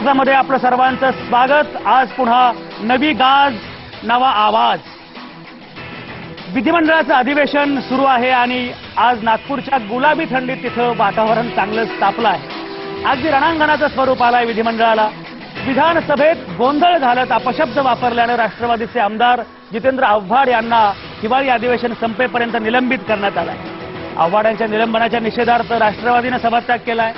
महाराष्ट्रामध्ये आपलं सर्वांचं स्वागत। आज पुन्हा नवी गाज नवा आवाज। विधिमंडळाचं अधिवेशन सुरू आहे आणि आज नागपूरच्या गुलाबी थंडीत तिथं वातावरण चांगलंच तापलं आहे। अगदी रणांगणाचं स्वरूप आलंय विधिमंडळाला। विधानसभेत गोंधळ घालत अपशब्द वापरल्यानं राष्ट्रवादीचे आमदार जितेंद्र आव्हाड यांना हिवाळी अधिवेशन संपेपर्यंत निलंबित करण्यात आलंय। आव्हाड यांच्या निलंबनाच्या निषेधार्थ राष्ट्रवादीनं सभात्याग केलाय।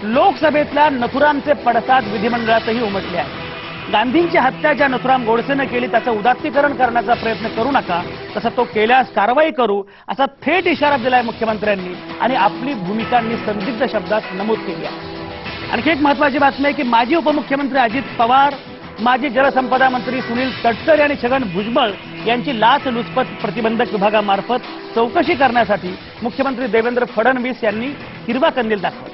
लोकसभेतल्या नथुरामचे पडसाद विधिमंडळातही उमटले आहे। गांधींची हत्या ज्या नथुराम गोडसेनं केली त्याचं उदात्तीकरण करण्याचा प्रयत्न करू नका, तसा तो केल्यास कारवाई करू असा थेट इशारा दिलाय मुख्यमंत्र्यांनी आणि आपली भूमिका संदिग्ध शब्दात नमूद केली आहे। आणखी एक महत्त्वाची बातमी आहे की माजी उपमुख्यमंत्री अजित पवार, माजी जलसंपदा मंत्री सुनील तटकरे आणि छगन भुजबळ यांची लाचलुचपत प्रतिबंधक विभागामार्फत चौकशी करण्यासाठी मुख्यमंत्री देवेंद्र फडणवीस यांनी हिरवा कंदील दाखवला।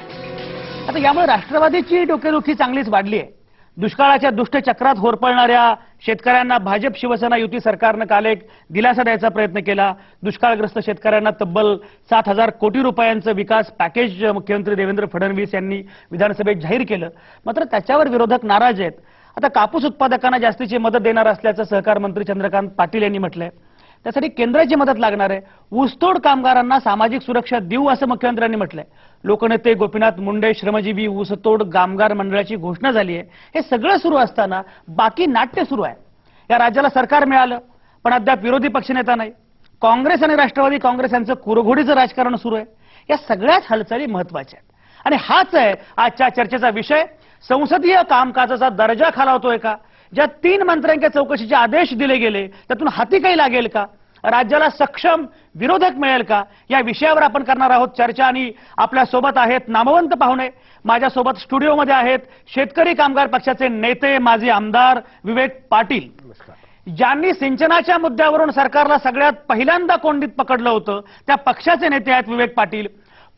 आता यामुळे राष्ट्रवादीची डोकेदुखी चांगलीच वाढली आहे। दुष्काळाच्या दुष्टचक्रात होरपळणाऱ्या शेतकऱ्यांना भाजप शिवसेना युती सरकारनं काल एक दिलासा द्यायचा प्रयत्न केला। दुष्काळग्रस्त शेतकऱ्यांना तब्बल 7,000 कोटी रुपयांचं विकास पॅकेज मुख्यमंत्री देवेंद्र फडणवीस यांनी विधानसभेत जाहीर केलं। मात्र त्याच्यावर विरोधक नाराज आहेत। आता कापूस उत्पादकांना जास्तीची मदत देणार असल्याचं सहकार मंत्री चंद्रकांत पाटील यांनी म्हटलंय। त्यासाठी केंद्राची मदत लागणार आहे। ऊसतोड कामगारांना सामाजिक सुरक्षा देऊ असं मुख्यमंत्र्यांनी म्हटलंय। लोकनेते गोपीनाथ मुंडे श्रमजीवी ऊसतोड कामगार मंडळाची घोषणा झाली आहे। हे सगळं सुरू असताना बाकी नाट्य सुरू आहे। या राज्याला सरकार मिळालं पण अद्याप विरोधी पक्षनेता नाही। काँग्रेस आणि राष्ट्रवादी काँग्रेस यांचं कुरघोडीचं राजकारण सुरू आहे। या सगळ्याच हालचाली महत्त्वाच्या आहेत आणि हाच आहे आजच्या चर्चेचा विषय। संसदीय कामकाजाचा दर्जा खालावतोय का? ज्या 3 मंत्र्यांच्या चौकशीचे आदेश दिले गेले त्यातून हाती काही लागेल का? राज्याला सक्षम विरोधक मिळेल का? या विषयावर आपण करणार आहोत चर्चा आणि आपल्या सोबत आहेत नामवंत पाहुणे। माझ्यासोबत स्टुडिओमध्ये आहेत शेतकरी कामगार पक्षाचे नेते माजी आमदार विवेक पाटील, ज्यांनी सिंचनाच्या मुद्द्यावरून सरकारला सगळ्यात पहिल्यांदा कोंडीत पकडलं होतं त्या पक्षाचे नेते आहेत विवेक पाटील।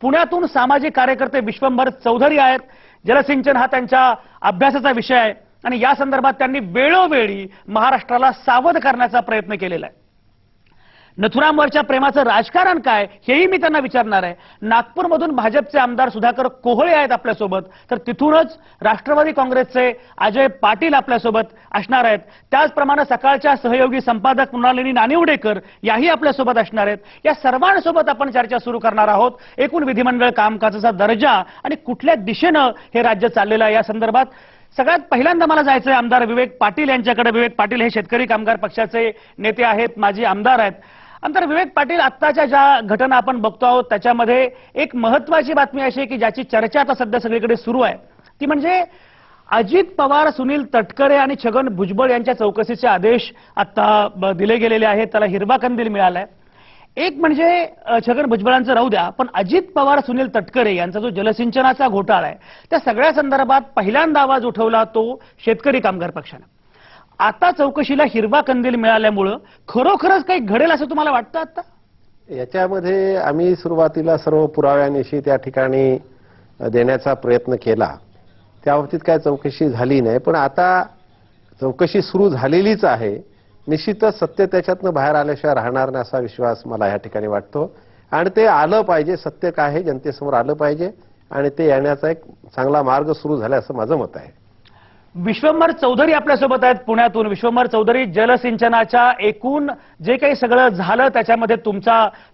पुण्यातून सामाजिक कार्यकर्ते विश्वंभर चौधरी आहेत। जलसिंचन हा त्यांच्या अभ्यासाचा विषय आहे आणि या संदर्भात त्यांनी वेळोवेळी महाराष्ट्राला सावध करण्याचा प्रयत्न केलेला आहे। नथुरामवरच्या प्रेमाचं राजकारण काय हेही मी त्यांना विचारणार आहे। नागपूरमधून भाजपचे आमदार सुधाकर कोहळे आहेत आपल्यासोबत, तर तिथूनच राष्ट्रवादी काँग्रेसचे अजय पाटील आपल्यासोबत असणार आहेत। त्याचप्रमाणे सकाळच्या सहयोगी संपादक मृणालिनी नानिवडेकर याही आपल्यासोबत असणार आहेत। या सर्वांसोबत आपण चर्चा सुरू करणार आहोत। एकूण विधिमंडळ कामकाजाचा दर्जा आणि कुठल्या दिशेनं हे राज्य चाललेलं आहे या संदर्भात। सगळ्यात पहिल्यांदा मला जायचं आहे आमदार विवेक पाटील यांच्याकडे। विवेक पाटील हे शेतकरी कामगार पक्षाचे नेते आहेत, माजी आमदार आहेत। आमदार विवेक पाटील, आत्ताच्या ज्या घटना आपण बघतो आहोत त्याच्यामध्ये एक महत्त्वाची बातमी अशी आहे की ज्याची चर्चा आता सध्या सगळीकडे सुरू आहे ती म्हणजे अजित पवार, सुनील तटकरे आणि छगन भुजबळ यांच्या चौकशीचे आदेश आता दिले गेलेले आहेत। त्याला हिरवा कंदील मिळालाय। एक म्हणजे छगन भुजबळांचं राहू द्या, पण अजित पवार, सुनील तटकरे यांचा जो जलसिंचनाचा घोटाळा आहे त्या सगळ्या संदर्भात पहिल्यांदा आवाज उठवला तो शेतकरी कामगार पक्षाने। आता चौकशीला हिरवा कंदील मिळाल्यामुळं खरोखरच काही घडेल असं तुम्हाला वाटतं? आता याच्यामध्ये आम्ही सुरुवातीला सर्व पुराव्यानिशी त्या ठिकाणी देण्याचा प्रयत्न केला। त्या बाबतीत काय चौकशी झाली नाही, पण आता चौकशी सुरू झालेलीच आहे। निश्चितच सत्य त्याच्यातनं बाहेर आल्याशिवाय राहणार नाही असा विश्वास मला या ठिकाणी वाटतो आणि ते आलं पाहिजे। सत्य काय आहे जनतेसमोर आलं पाहिजे आणि ते येण्याचा एक चांगला मार्ग सुरू झाला असं माझं मत आहे। विश्वंभर चौधरी आपल्यासोबत आहेत पुण्यातून। विश्वंभर चौधरी, जलसिंचनाच्या एकूण जे काही सगळं झालं त्याच्यामध्ये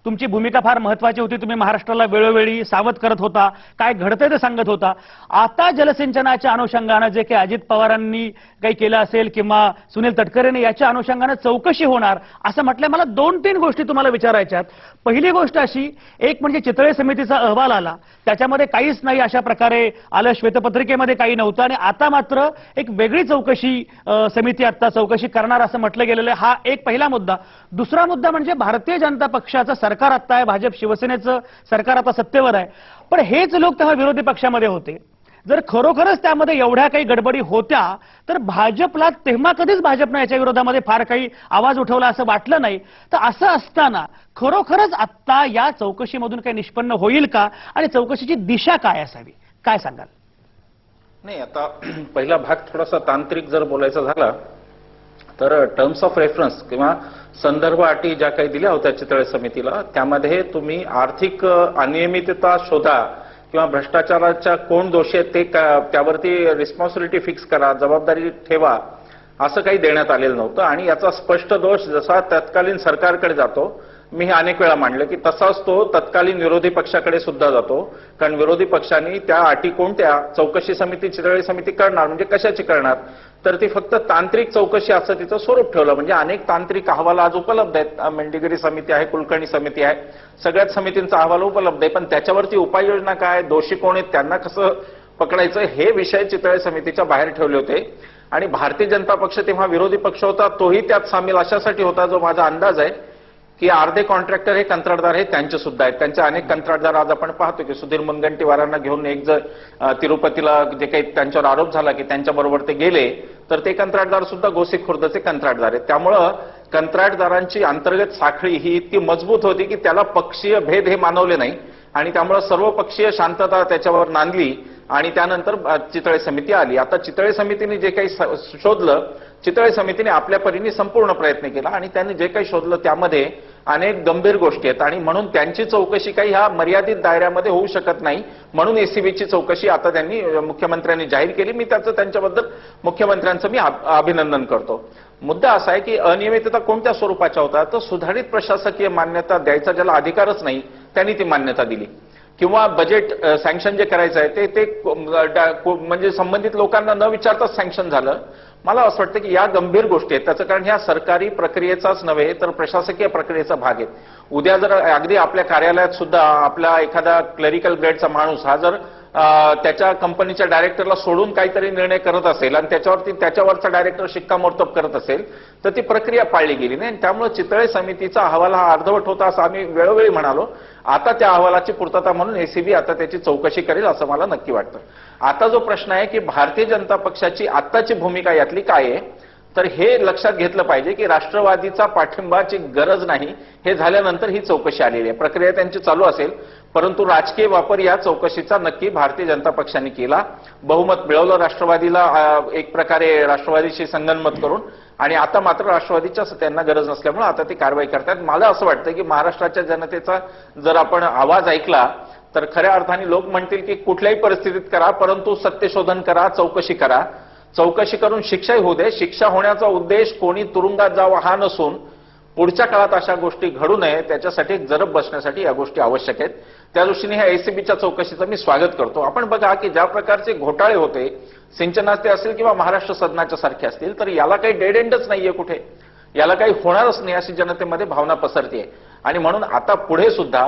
तुमची भूमिका फार महत्त्वाची होती। तुम्ही महाराष्ट्राला वेळोवेळी सावध करत होता, काय घडतंय ते सांगत होता। आता जलसिंचनाच्या अनुषंगानं जे काही अजित पवारांनी काही केलं असेल किंवा सुनील तटकरेने याच्या अनुषंगानं चौकशी होणार असं म्हटलंय। मला 2-3 गोष्टी तुम्हाला विचारायच्यात। पहिली गोष्ट अशी, एक म्हणजे चितळे समितीचा अहवाल आला, त्याच्यामध्ये काहीच नाही अशा प्रकारे आलं, श्वेतपत्रिकेमध्ये काही नव्हतं आणि आता मात्र एक वेगळी चौकशी समिती आता चौकशी करणार असं म्हटलं गेलेलं आहे। हा एक पहिला मुद्दा। दुसरा मुद्दा म्हणजे भारतीय जनता पक्षाचं सरकार आता आहे, भाजप शिवसेनेचं सरकार आता सत्तेवर आहे, पण हेच लोक तेव्हा विरोधी पक्षामध्ये होते। जर खरोखरच त्यामध्ये एवढ्या काही गडबडी होत्या तर भाजपला तेव्हा कधीच भाजपनं याच्या विरोधामध्ये फार काही आवाज उठवला असं वाटलं नाही। तर असं असताना खरोखरच आता या चौकशीमधून काही निष्पन्न होईल का आणि चौकशीची दिशा काय असावी, काय सांगाल? नाही, आता पहिला भाग थोडासा तांत्रिक जर बोलायचा झाला तर टर्म्स ऑफ रेफरन्स किंवा संदर्भ अटी ज्या काही दिल्या होत्या चितळे समितीला त्यामध्ये तुम्ही आर्थिक अनियमितता शोधा किंवा भ्रष्टाचाराच्या कोण दोषी आहेत ते त्यावरती रिस्पॉन्सिबिलिटी फिक्स करा, जबाबदारी ठेवा, असं काही देण्यात आलेलं नव्हतं. आणि याचा स्पष्ट दोष जसा तत्कालीन सरकारकडे जातो, मी हे अनेक वेळा मांडलं की तसाच तो तत्कालीन विरोधी पक्षाकडे सुद्धा जातो. कारण विरोधी पक्षांनी त्या अटी कोणत्या, चौकशी समिती, चितळी समिती करणार म्हणजे कशाची करणार, तर ती फक्त तांत्रिक चौकशी असं तिचं स्वरूप ठेवलं. म्हणजे अनेक तांत्रिक अहवाल आज उपलब्ध आहेत. मेंढीगिरी समिती आहे, कुलकर्णी समिती आहे, सगळ्याच समितींचा अहवाल उपलब्ध आहे. पण त्याच्यावरती उपाययोजना काय, दोषी कोण आहेत, त्यांना कसं पकडायचं, हे विषय चितळे समितीच्या बाहेर ठेवले होते. आणि भारतीय जनता पक्ष तेव्हा विरोधी पक्ष होता, तोही त्यात सामील अशासाठी होता, जो माझा अंदाज आहे की अर्धे कॉन्ट्रॅक्टर हे कंत्राटदार हे त्यांचे सुद्धा आहेत. त्यांचे अनेक कंत्राटदार आज आपण पाहतो की सुधीर मुनगंटीवारांना घेऊन एक जर तिरुपतीला जे काही त्यांच्यावर आरोप झाला की त्यांच्याबरोबर ते गेले, तर ते कंत्राटदार सुद्धा गोसीखुर्दचे कंत्राटदार आहेत. त्यामुळं कंत्राटदारांची अंतर्गत साखळी ही इतकी मजबूत होती की त्याला पक्षीय भेद हे मानवले नाही. आणि त्यामुळं सर्वपक्षीय शांतता त्याच्यावर नांदली आणि त्यानंतर चितळे समिती आली. आता चितळे समितीने जे काही शोधलं, चितळे समितीने आपल्या परीने संपूर्ण प्रयत्न केला आणि त्यांनी जे काही शोधलं त्यामध्ये अनेक गंभीर गोष्टी आहेत. आणि म्हणून त्यांची चौकशी काही ह्या मर्यादित दायऱ्यामध्ये होऊ शकत नाही. म्हणून एसीबीची चौकशी आता त्यांनी मुख्यमंत्र्यांनी जाहीर केली. मी त्यांच्याबद्दल मुख्यमंत्र्यांचं मी अभिनंदन करतो. मुद्दा असा आहे की अनियमितता कोणत्या स्वरूपाच्या होता, तर सुधारित प्रशासकीय मान्यता द्यायचा ज्याला अधिकारच नाही त्यांनी ती मान्यता दिली. किंवा बजेट सँक्शन जे करायचं आहे ते म्हणजे संबंधित लोकांना न विचारताच सँक्शन झालं. मला असं वाटतं की या गंभीर गोष्टी आहेत. त्याचं कारण ह्या सरकारी प्रक्रियेचाच नव्हे तर प्रशासकीय प्रक्रियेचा भाग आहे. उद्या जर अगदी आपल्या कार्यालयात सुद्धा आपला एखादा क्लरिकल ग्रेडचा माणूस हा जर त्याच्या कंपनीच्या डायरेक्टरला सोडून काहीतरी निर्णय करत असेल आणि त्याच्यावरचा डायरेक्टर शिक्कामोर्तब करत असेल तर ती प्रक्रिया पाळली गेली नाही. त्यामुळे चितळे समितीचा अहवाल हा अर्धवट होता असं आम्ही वेळोवेळी म्हणालो. आता त्या अहवालाची पूर्तता म्हणून एसीबी आता त्याची चौकशी करेल असं मला नक्की वाटतं. आता जो प्रश्न आहे की भारतीय जनता पक्षाची आत्ताची भूमिका यातली काय आहे, तर हे लक्षात घेतलं पाहिजे की राष्ट्रवादीचा पाठिंबाची गरज नाही. हे झाल्यानंतर ही चौकशी आलेली आहे, प्रक्रिया त्यांची चालू असेल. परंतु राजकीय वापर या चौकशीचा नक्की भारतीय जनता पक्षाने केला. बहुमत मिळवलं राष्ट्रवादीला, एक प्रकारे राष्ट्रवादीशी संगनमत करून. आणि आता मात्र राष्ट्रवादीच्या त्यांना गरज नसल्यामुळे आता ती कारवाई करतात. मला असं वाटतं की महाराष्ट्राच्या जनतेचा जर आपण आवाज ऐकला तर खऱ्या अर्थाने लोक म्हणतील की कुठल्याही परिस्थितीत करा, परंतु सत्यशोधन करा, चौकशी करा. चौकशी करून शिक्षाही होऊ दे. शिक्षा होण्याचा उद्देश कोणी तुरुंगात जावं हा नसून पुढच्या काळात अशा गोष्टी घडू नये त्याच्यासाठी जरब बसण्यासाठी या गोष्टी आवश्यक आहेत. त्या दृष्टीने ह्या एसीबीच्या चौकशीचं मी स्वागत करतो. आपण बघा की ज्या प्रकारचे घोटाळे होते, सिंचनाचे असतील किंवा महाराष्ट्र सदनाच्या सारखे असतील, तर याला काही डेड एंडच नाहीये कुठे, याला काही होणारच नाही अशी जनतेमध्ये भावना पसरते. आणि म्हणून आता पुढे सुद्धा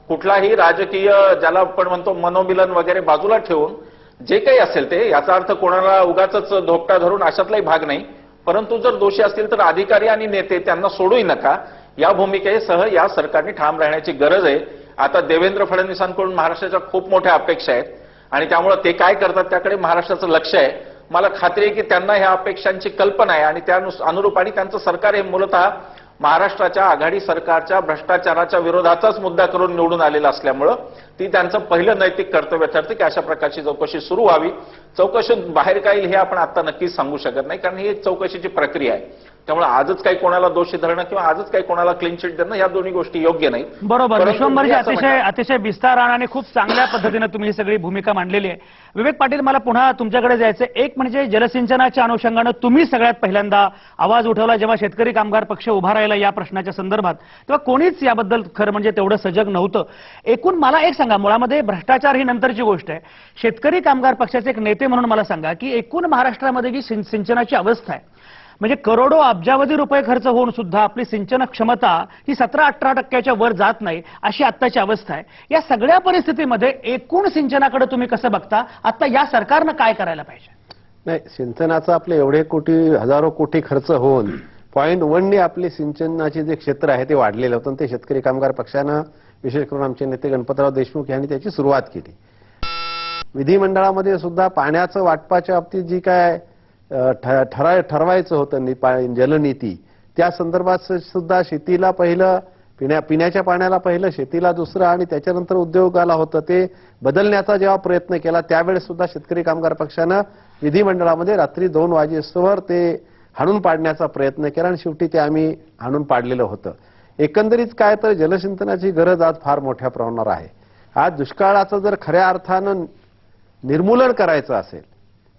कुठलाही राजकीय ज्याला आपण म्हणतो मनोमिलन वगैरे बाजूला ठेवून जे काही असेल ते, याचा अर्थ कोणाला उगाचच धोपटा धरून अशातलाही भाग नाही, परंतु जर दोषी असतील तर अधिकारी आणि नेते त्यांना सोडूही नका, या भूमिकेसह या सरकारने ठाम राहण्याची गरज आहे. आता देवेंद्र फडणवीसांकडून महाराष्ट्राच्या खूप मोठ्या अपेक्षा आहेत आणि त्यामुळे ते काय करतात त्याकडे महाराष्ट्राचं लक्ष आहे. मला खात्री आहे की त्यांना ह्या अपेक्षांची कल्पना आहे आणि त्या अनुरूप आणि त्यांचं सरकार हे मूलतः महाराष्ट्राच्या आघाडी सरकारच्या भ्रष्टाचाराच्या विरोधाचाच मुद्दा करून निवडून आलेला असल्यामुळं ती त्यांचं पहिलं नैतिक कर्तव्य ठरते की अशा प्रकारची चौकशी सुरू व्हावी. चौकशीत बाहेर काय येईल हे आपण आता नक्कीच सांगू शकत नाही, कारण ही एक चौकशीची प्रक्रिया आहे. त्यामुळे आजच काही कोणाला दोषी धरणं किंवा आजच काही कोणाला क्लीन चिट देणं या दोन्ही गोष्टी योग्य नाहीत. बरोबर. विश्वंभरजी अतिशय विस्ताराने आणि खूप चांगल्या पद्धतीने तुम्ही ही सगळी भूमिका मांडलेली आहे. विवेक पाटील, मला पुन्हा तुमच्याकडे जायचं. एक म्हणजे जलसिंचनाच्या अनुषंगानं तुम्ही सगळ्यात पहिल्यांदा आवाज उठवला जेव्हा शेतकरी कामगार पक्ष उभा राहिला या प्रश्नाच्या संदर्भात, तेव्हा कोणीच याबद्दल खरं म्हणजे तेवढं सजग नव्हतं. एकूण मला एक सांगा, मुळामध्ये भ्रष्टाचार ही नंतरची गोष्ट आहे. शेतकरी कामगार पक्षाचे एक नेते म्हणून मला सांगा की एकूण महाराष्ट्रामध्ये जी सिंचनाची अवस्था आहे, म्हणजे करोडो अब्जावधी रुपये खर्च होऊन सुद्धा आपली सिंचन क्षमता ही 17-18% वर जात नाही अशी आत्ताची अवस्था आहे. या सगळ्या परिस्थितीमध्ये एकूण सिंचनाकडे तुम्ही कसं बघता? आता या सरकारनं काय करायला पाहिजे? नाही, सिंचनाचं आपले एवढे कोटी, हजारो कोटी खर्च होऊन 0.1 आपले सिंचनाचे जे क्षेत्र आहे ते वाढलेलं होतं. ते शेतकरी कामगार पक्षानं, विशेष करून आमचे नेते गणपतराव देशमुख यांनी त्याची सुरुवात केली. विधिमंडळामध्ये सुद्धा पाण्याचं वाटपाच्या बाबतीत जी काय ठरवायचं होतं जलनीती, त्या संदर्भात सुद्धा शेतीला पहिलं, पिण्याच्या पाण्याला पहिलं, शेतीला दुसरं आणि त्याच्यानंतर उद्योगाला होतं, ते बदलण्याचा जेव्हा प्रयत्न केला त्यावेळेस सुद्धा शेतकरी कामगार पक्षानं विधिमंडळामध्ये रात्री 2 वाजेस्तोवर ते हाणून पाडण्याचा प्रयत्न केला आणि शेवटी ते आम्ही हाणून पाडलेलं होतं. एकंदरीत काय तर जलसिंचनाची गरज आज फार मोठ्या प्रमाणावर आहे. आज दुष्काळाचं जर खऱ्या अर्थानं निर्मूलन करायचं असेल,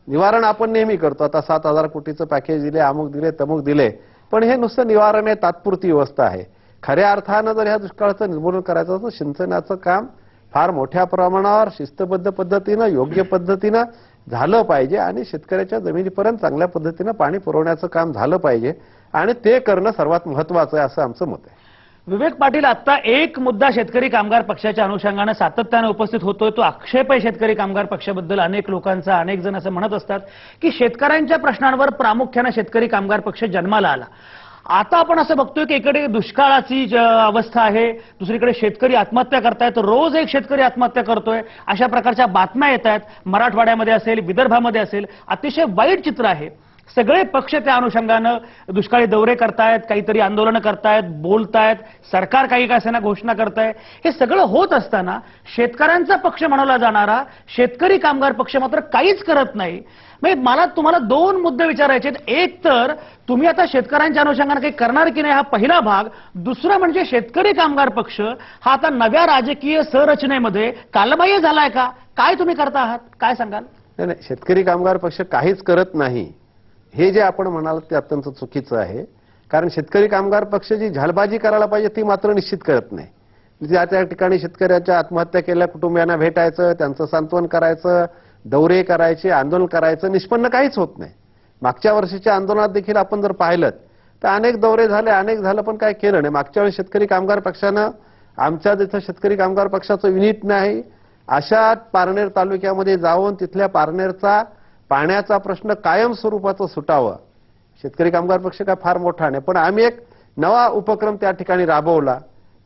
निवारण आपण नेहमी करतो, आता 7,000 कोटीचं पॅकेज दिले, अमुक दिले, तमुक दिले, पण हे नुसतं निवारण आहे, तात्पुरती व्यवस्था आहे. खऱ्या अर्थानं जर ह्या दुष्काळाचं निर्मूलन करायचं असेल, सिंचनाचं काम फार मोठ्या प्रमाणावर शिस्तबद्ध पद्धतीनं, योग्य पद्धतीनं झालं पाहिजे आणि शेतकऱ्याच्या जमिनीपर्यंत चांगल्या पद्धतीनं पाणी पुरवण्याचं काम झालं पाहिजे आणि ते करणं सर्वात महत्वाचं आहे असं आमचं मत आहे. विवेक पाटील, आता एक मुद्दा शेतकरी कामगार पक्षाच्या अनुषंगाने सातत्याने उपस्थित होतोय, तो आक्षेप आहे शेतकरी कामगार पक्षाबद्दल अनेक लोकांचा. अनेक जण असं म्हणत असतात की शेतकऱ्यांच्या प्रश्नांवर प्रामुख्याने शेतकरी कामगार पक्ष जन्माला आला. आता आपण असं बघतोय की इकडे दुष्काळाची अवस्था आहे, दुसरीकडे शेतकरी आत्महत्या करतायत, रोज एक शेतकरी आत्महत्या करतोय, अशा प्रकारच्या बातम्या येत आहेत. मराठवाड्यामध्ये असेल, विदर्भामध्ये असेल, अतिशय वाईट चित्र आहे. सगळे पक्ष त्या अनुषंगानं दुष्काळी दौरे करतायत, काहीतरी आंदोलनं करतायत, बोलतायत, सरकार काही का असेना घोषणा करताय. हे सगळं होत असताना शेतकऱ्यांचा पक्ष म्हणवला जाणारा शेतकरी कामगार पक्ष मात्र काहीच करत नाही. म्हणजे मला तुम्हाला दोन मुद्दे विचारायचे आहेत. एक तर तुम्ही आता शेतकऱ्यांच्या अनुषंगाने काही करणार की नाही हा पहिला भाग. दुसरा म्हणजे शेतकरी कामगार पक्ष हा आता नव्या राजकीय संरचनेमध्ये कालबाह्य झालाय का? काय तुम्ही करता आहात, काय सांगाल? नाही, शेतकरी कामगार पक्ष काहीच करत नाही हे जे आपण म्हणाल ते अत्यंत चुकीचं आहे. कारण शेतकरी कामगार पक्ष जी झालबाजी करायला पाहिजे ती मात्र निश्चित करत नाही. त्या ठिकाणी शेतकऱ्याच्या आत्महत्या केलेल्या कुटुंबियांना भेटायचं, त्यांचं सांत्वन करायचं, दौरे करायचे, आंदोलन करायचं, निष्पन्न काहीच होत नाही. मागच्या वर्षीच्या आंदोलनात देखील आपण जर पाहिलं तर अनेक दौरे झाले, अनेक झालं, पण काय केलं नाही. मागच्या वेळी शेतकरी कामगार पक्षानं आमच्या जिथं शेतकरी कामगार पक्षाचं युनिट नाही अशा पारनेर तालुक्यामध्ये जाऊन तिथल्या पारनेरचा पाण्याचा प्रश्न कायम स्वरूपाचं सुटावं. शेतकरी कामगार पक्ष काय फार मोठा नाही, पण आम्ही एक नवा उपक्रम त्या ठिकाणी राबवला.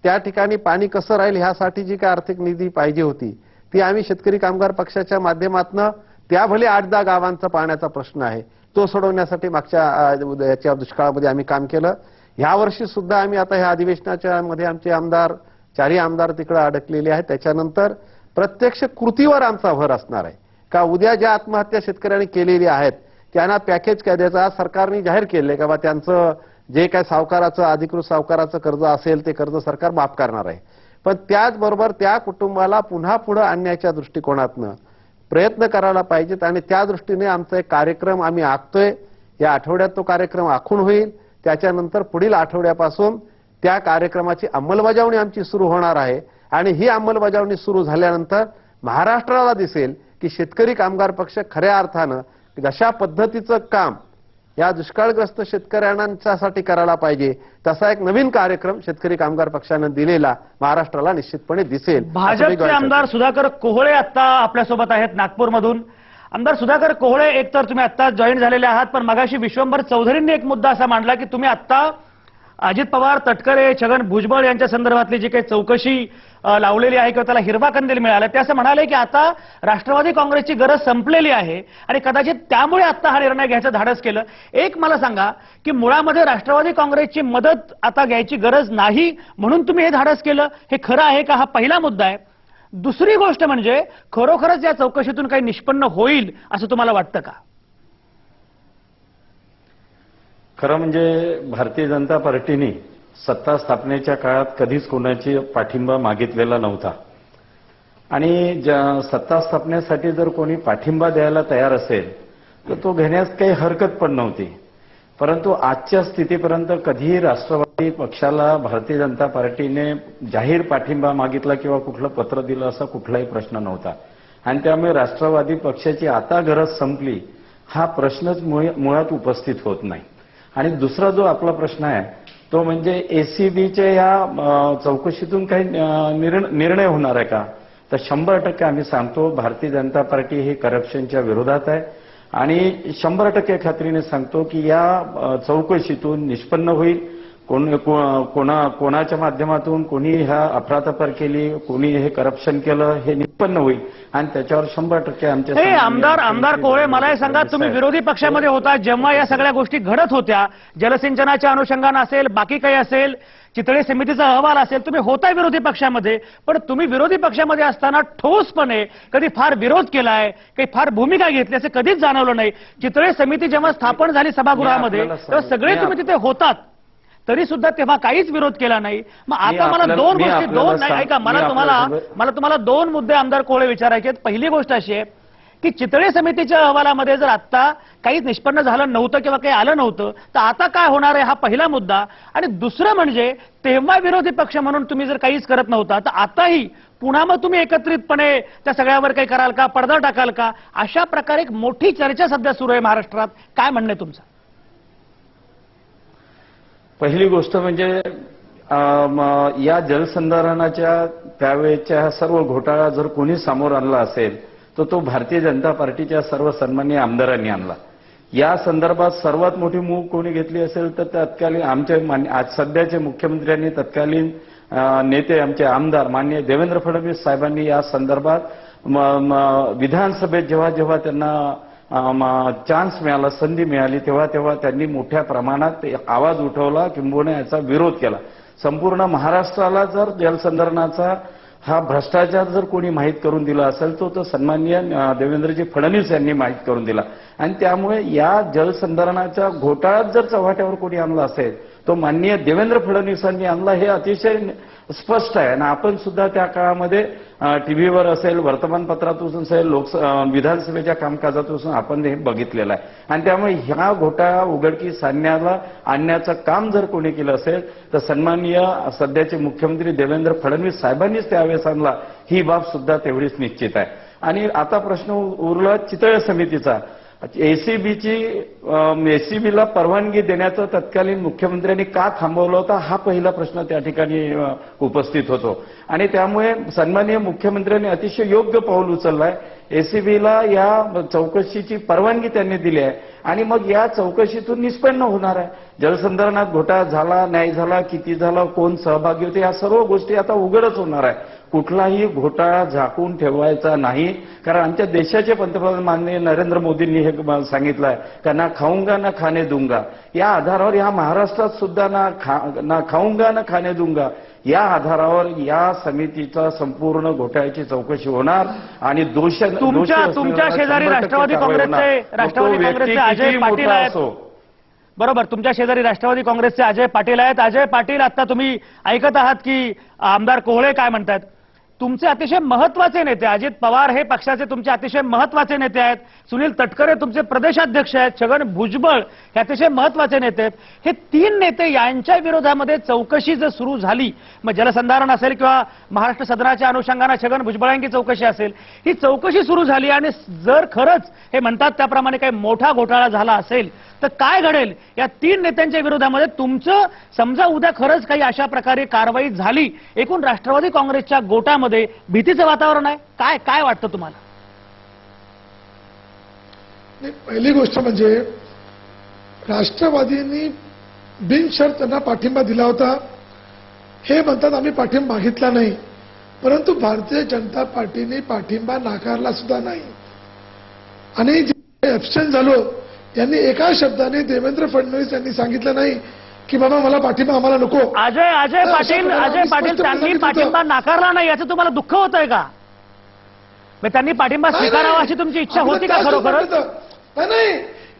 त्या ठिकाणी पाणी कसं राहील ह्यासाठी जी काय आर्थिक निधी पाहिजे होती ती आम्ही शेतकरी कामगार पक्षाच्या माध्यमातून त्या भले 8-10 गावांचा पाण्याचा प्रश्न आहे तो सोडवण्यासाठी मागच्या याच्या दुष्काळामध्ये आम्ही काम केलं. यावर्षी सुद्धा आम्ही आता ह्या अधिवेशनाच्या मध्ये आमचे आमदार 4 आमदार तिकडे अडकलेले आहेत. त्याच्यानंतर प्रत्यक्ष कृतीवर आमचा भर असणार आहे का उद्या ज्या आत्महत्या शेतकऱ्यांनी केलेली आहेत त्यांना पॅकेज काय द्यायचं. आज सरकारने जाहीर केले का बा त्यांचं जे काय सावकाराचं अधिकृत सावकाराचं कर्ज असेल ते कर्ज सरकार माफ करणार आहे. पण त्याचबरोबर त्या कुटुंबाला पुन्हा पुढे आणण्याच्या दृष्टिकोनातनं प्रयत्न करायला पाहिजेत आणि त्या दृष्टीने आमचा एक कार्यक्रम आम्ही आखतोय. या आठवड्यात तो कार्यक्रम आखून होईल. त्याच्यानंतर पुढील आठवड्यापासून त्या कार्यक्रमाची अंमलबजावणी आमची सुरू होणार आहे आणि ही अंमलबजावणी सुरू झाल्यानंतर महाराष्ट्राला दिसेल की शेतकरी कामगार पक्ष खऱ्या अर्थानं जशा पद्धतीचं काम या दुष्काळग्रस्त शेतकऱ्यांसाठी करायला पाहिजे तसा एक नवीन कार्यक्रम शेतकरी कामगार पक्षानं दिलेला महाराष्ट्राला निश्चितपणे दिसेल. भाजपचे आमदार सुधाकर कोहळे आता आपल्यासोबत आहेत नागपूरमधून. आमदार सुधाकर कोहळे, एक तर तुम्ही आता जॉईन झालेले आहात, पण मगाशी विश्वंभर चौधरींनी एक मुद्दा असा मांडला की तुम्ही आता अजित पवार, तटकरे, छगन भुजबळ यांच्या संदर्भातली जी काही चौकशी लावलेली आहे किंवा त्याला हिरवा कंदील मिळाला ते असं म्हणाले की आता राष्ट्रवादी काँग्रेसची गरज संपलेली आहे आणि कदाचित त्यामुळे आता हा निर्णय घ्यायचं धाडस केलं. एक मला सांगा की मुळामध्ये राष्ट्रवादी काँग्रेसची मदत आता घ्यायची गरज नाही म्हणून तुम्ही हे धाडस केलं, हे खरं आहे का? हा पहिला मुद्दा आहे. दुसरी गोष्ट म्हणजे खरोखरच या चौकशीतून काही निष्पन्न होईल असं तुम्हाला वाटतं का? खरं म्हणजे भारतीय जनता पार्टीने सत्ता स्थापनेच्या काळात कधीच कोणाची पाठिंबा मागितलेला नव्हता आणि सत्ता स्थापनेसाठी जर कोणी पाठिंबा द्यायला तयार असेल तर तो घेण्यास काही हरकत पण नव्हती. परंतु आजच्या स्थितीपर्यंत कधीही राष्ट्रवादी पक्षाला भारतीय जनता पार्टीने जाहीर पाठिंबा मागितला किंवा कुठलं पत्र दिलं असा कुठलाही प्रश्न नव्हता आणि त्यामुळे राष्ट्रवादी पक्षाची आता गरज संपली हा प्रश्नच मुळात उपस्थित होत नाही. आणि दुसरा जो आपला प्रश्न आहे तो म्हणजे एसीबीच्या या चौकशीतून काही निर्णय होणार आहे का? तर 100% आम्ही सांगतो भारतीय जनता पार्टी ही करप्शनच्या विरोधात आहे आणि 100% खात्रीने सांगतो की या चौकशीतून निष्पन्न होईल कोणाच्या माध्यमातून कोणी ह्या अफरातफर केली, कोणी हे करप्शन केलं हे निष्पन्न होईल आणि त्याच्यावर 100% आमच्या आमदार कोहळे, मला हे सांगा, तुम्ही विरोधी पक्षामध्ये होता जेव्हा या सगळ्या गोष्टी घडत होत्या, जलसिंचनाच्या अनुषंगाने असेल, बाकी काही असेल, चितळे समितीचा अहवाल असेल, तुम्ही होता विरोधी पक्षामध्ये, पण तुम्ही विरोधी पक्षामध्ये असताना ठोसपणे कधी फार विरोध केलाय, काही फार भूमिका घेतली असं कधीच जाणवलं नाही. चितळे समिती जेव्हा स्थापन झाली सभागृहामध्ये तेव्हा सगळे तुम्ही तिथे होतात. तरी सुद्धा तेव्हा काहीच विरोध केला नाही. मग आता मला आपल्याला- दोन मी गोष्टी आपल्याला दोन नाही सांग- ऐका मी मला आपल्याला तुम्हाला दोन मुद्दे आमदार कोळे विचारायचे आहेत. पहिली गोष्ट अशी आहे की चितळे समितीच्या अहवालामध्ये जर आता काहीच निष्पन्न झालं नव्हतं किंवा काही आलं नव्हतं तर आता काय होणार आहे हा पहिला मुद्दा. आणि दुसरं म्हणजे तेव्हा विरोधी पक्ष म्हणून तुम्ही जर काहीच करत नव्हता तर आताही पुन्हा मग तुम्ही एकत्रितपणे त्या सगळ्यावर काही कराल का, पडदा टाकाल का, अशा प्रकारे एक मोठी चर्चा सध्या सुरू आहे महाराष्ट्रात. काय म्हणणं आहे तुमचं? पहिली गोष्ट म्हणजे या जलसंधारणाच्या त्यावेळेच्या सर्व घोटाळा जर कोणी समोर आणला असेल तर तो भारतीय जनता पार्टीच्या सर्व सन्माननीय आमदारांनी आणला. या संदर्भात सर्वात मोठी मूग कोणी घेतली असेल तर तत्कालीन आमचे आज सध्याचे मुख्यमंत्र्यांनी, तत्कालीन नेते आमचे आमदार माननीय देवेंद्र फडणवीस साहेबांनी या संदर्भात विधानसभेत जेव्हा जेव्हा त्यांना चान्स मिळाला, संधी मिळाली, तेव्हा त्यांनी मोठ्या प्रमाणात आवाज उठवला, किंबहुना याचा विरोध केला. संपूर्ण महाराष्ट्राला जर जलसंधारणाचा हा भ्रष्टाचार जर कोणी माहीत करून दिला असेल तो सन्माननीय देवेंद्रजी फडणवीस यांनी माहीत करून दिला. आणि त्यामुळे या जलसंधारणाच्या घोटाळ्यात जर चव्हाट्यावर कोणी आणला असेल तो माननीय देवेंद्र फडणवीसांनी आणला, हे अतिशय स्पष्ट आहे. आणि आपण सुद्धा त्या काळामध्ये टीव्हीवर असेल, वर्तमानपत्रातून असेल, विधानसभेच्या कामकाजातून आपण हे बघितलेलं आहे. आणि त्यामुळे ह्या घोटाळा उघडकीस आणण्याचं काम जर कोणी केलं असेल तर सन्माननीय सध्याचे मुख्यमंत्री देवेंद्र फडणवीस साहेबांनीच त्यावेळेस आणला, ही बाब सुद्धा तेवढीच निश्चित आहे. आणि आता प्रश्न उरला चितळे समितीचा. एसीबीला परवानगी देण्याचं तत्कालीन मुख्यमंत्र्यांनी का थांबवलं होतं हा पहिला प्रश्न त्या ठिकाणी उपस्थित होतो. आणि त्यामुळे सन्माननीय मुख्यमंत्र्यांनी अतिशय योग्य पाऊल उचललंय. एसीबीला या चौकशीची परवानगी त्यांनी दिली आहे आणि मग या चौकशीतून निष्पन्न होणार आहे. जलसंधारणात घोटाळा झाला, नाही झाला, किती झाला, कोण सहभागी होते, या सर्व गोष्टी आता उघडच होणार आहे. कुठलाही घोटाळा झाकून ठेवायचा नाही. कारण आमच्या देशाचे पंतप्रधान माननीय नरेंद्र मोदींनी हे सांगितलं आहे का ना खाऊंगा ना खाने दूंगा. या आधारावर या महाराष्ट्रात सुद्धा ना खाऊंगा ना खाने दूंगा या आधारावर या समितीचा संपूर्ण घोटाळ्याची चौकशी होणार आणि तुमच्या शेजारी राष्ट्रवादी काँग्रेसचे अजय पाटील आहेत. बरोबर, तुमच्या शेजारी राष्ट्रवादी काँग्रेसचे अजय पाटील आहेत. अजय पाटील, आता तुम्ही ऐकत आहात की आमदार कोहळे काय म्हणतात. तुमचे अतिशय महत्वाचे नेते अजित पवार हे पक्षाचे तुमचे अतिशय महत्वाचे नेते आहेत. सुनील तटकरे तुमचे प्रदेशाध्यक्ष आहेत. छगन भुजबळ हे अतिशय महत्वाचे नेते आहेत. हे तीन नेते यांच्या विरोधामध्ये चौकशी जर सुरू झाली, मग जलसंधारण असेल किंवा महाराष्ट्र सदनाच्या अनुषंगाने छगन भुजबळांची चौकशी असेल, ही चौकशी सुरू झाली आणि जर खरंच हे म्हणतात त्याप्रमाणे काही मोठा घोटाळा झाला असेल तर काय घडेल या तीन नेत्यांच्या विरोधामध्ये. तुमचं समजा उद्या खरंच काही अशा प्रकारे कारवाई झाली, एकूण राष्ट्रवादी काँग्रेसच्या गोटामध्ये भीतीचं वातावरण आहे. काय काय वाटतं तुम्हाला? पहिली गोष्ट म्हणजे राष्ट्रवादींनी बिनशर्त त्यांना पाठिंबा दिला होता. हे म्हणतात आम्ही पाठिंबा मागितला नाही, परंतु भारतीय जनता पार्टीने पाठिंबा नाकारला सुद्धा नाही. आणि जे ॲब्सेंट झालो यांनी एका शब्दाने देवेंद्र फडणवीस यांनी सांगितलं नाही की बाबा मला पाठिंबा आम्हाला नको. अजय पाटील त्यांनी पाठिंबा नाकारला नाही याचं तुम्हाला दुःख होतंय का? त्यांनी पाठिंबा स्वीकारावा अशी तुमची इच्छा होती का खरोखरच? नाही,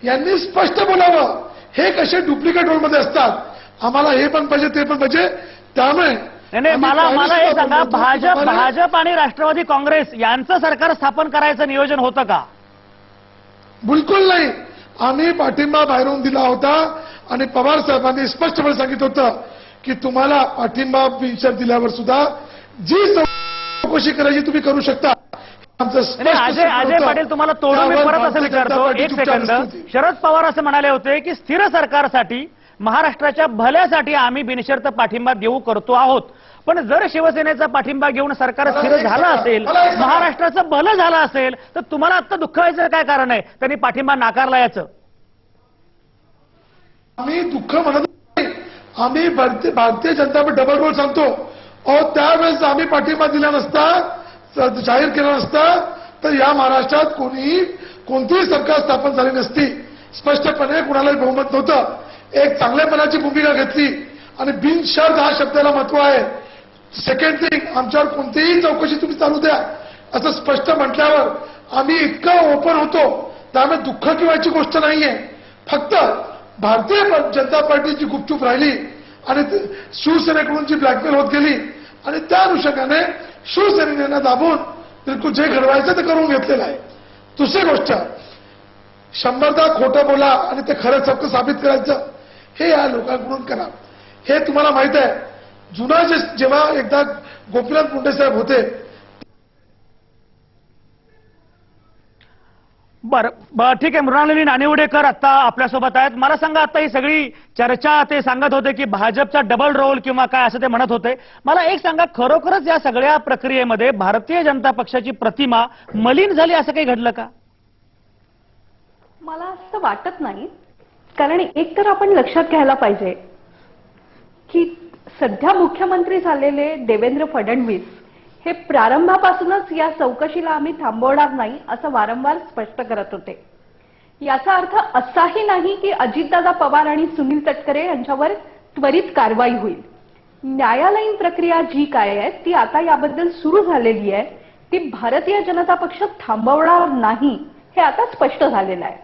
यांनी स्पष्ट बोलावं. हे कसे डुप्लिकेट रोलमध्ये असतात, आम्हाला हे पण पाहिजे ते पण पाहिजे. त्यामुळे मला हे सांगा, भाजप आणि राष्ट्रवादी काँग्रेस यांचं सरकार स्थापन करायचं नियोजन होतं का? बिलकुल नाही. आम्ही पाठिंबा बाहेरून दिला होता आणि पवार साहेबांनी स्पष्टपणे सांगितलं होतं की तुम्हाला पाठिंबा बिनशर्त दिल्यावर सुद्धा जी चौकशी करायची तुम्ही करू शकता. अजय पाटील, तुम्हाला तोडून मी परत असं विचारतो, एक सेकंद. शरद पवार असं म्हणाले होते की स्थिर सरकारसाठी, महाराष्ट्राच्या भल्यासाठी आम्ही बिनशर्त पाठिंबा देऊ करतो आहोत. पण जर शिवसेनेचा पाठिंबा घेऊन सरकार स्थिर झालं असेल, महाराष्ट्राचं भलं झालं असेल, तर तुम्हाला आता दुःख व्हायचं काय कारण आहे? त्यांनी पाठिंबा नाकारला याचं. आम्ही दुःख म्हणत नाही, आम्ही Bharatiya Janata party double role सांगतो. त्यावेळेस आम्ही पाठिंबा दिला नसता, जाहीर केला नसता, तर या महाराष्ट्रात कोणतीही सरकार स्थापन झाली नसती. स्पष्टपणे कुणालाही बहुमत नव्हतं. एक चांगल्यापणाची भूमिका घेतली आणि बिनशर्त हा शब्दाला महत्व आहे. सेकंड थिंग, आमच्यावर कोणतीही चौकशी तुम्ही चालू द्या असं स्पष्ट म्हटल्यावर आम्ही इतकं ओपन होतो. त्यामुळे दुःख किंवाची गोष्ट नाहीये. फक्त भारतीय जनता पार्टीची गुपचूप राहिली आणि शिवसेनेकडून जी ब्लॅकमेल होत गेली आणि त्या अनुषंगाने शिवसेनेने दाबून बिलकुल जे घडवायचं ते करून घेतलेलं आहे. दुसरी गोष्ट, 100दा खोटं बोला आणि ते खरं चक्क साबित करायचं, हे या लोकांकडून करा. हे तुम्हाला माहित आहे, जुना जेव्हा एकदा गोपीनाथ मुंडे साहेब होते. बरं ठीक आहे. मृणालिनी नानिवडेकर आता आपल्यासोबत आहेत. मला सांगा, आता ही सगळी चर्चा ते सांगत होते की भाजपचा डबल रोल किंवा काय असं ते म्हणत होते. मला एक सांगा, खरोखरच या सगळ्या प्रक्रियेमध्ये भारतीय जनता पक्षाची प्रतिमा मलिन झाली असं काही घडलं का? मला असं वाटत नाही. कारण एक तर आपण लक्षात घ्यायला पाहिजे की सध्या मुख्यमंत्री झालेले देवेंद्र फडणवीस हे प्रारंभापासूनच या चौकशीला आम्ही थांबवणार नाही असं वारंवार स्पष्ट करत होते. याचा अर्थ असाही नाही की अजितदादा पवार आणि सुनील तटकरे यांच्यावर त्वरित कारवाई होईल. न्यायालयीन प्रक्रिया जी काय आहे ती आता याबद्दल सुरू झालेली आहे, ती भारतीय जनता पक्ष थांबवणार नाही हे आता स्पष्ट झालेलं आहे.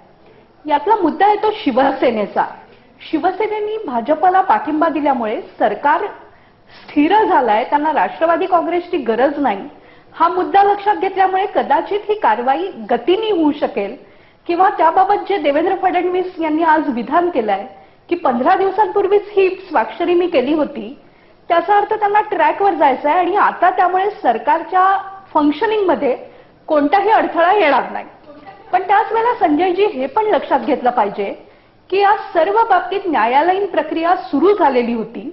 यातला मुद्दा आहे तो शिवसेनेचा. शिवसेनेनी भाजपला पाठिंबा दिल्यामुळे सरकार स्थिर झालाय, त्यांना राष्ट्रवादी काँग्रेसची गरज नाही, हा मुद्दा लक्षात घेतल्यामुळे कदाचित ही कारवाई गतीने होऊ शकेल. किंवा त्याबाबत जे देवेंद्र फडणवीस यांनी आज विधान केलंय की 15 दिवसांपूर्वीच ही स्वाक्षरी मी केली होती, त्याचा अर्थ त्यांना ट्रॅकवर जायचं आहे आणि आता त्यामुळे सरकारच्या फंक्शनिंगमध्ये कोणताही अडथळा येणार नाही. पण त्याच वेळेला संजयजी हे पण लक्षात घेतलं पाहिजे की या सर्व बाबतीत न्यायालयीन प्रक्रिया सुरू झालेली होती.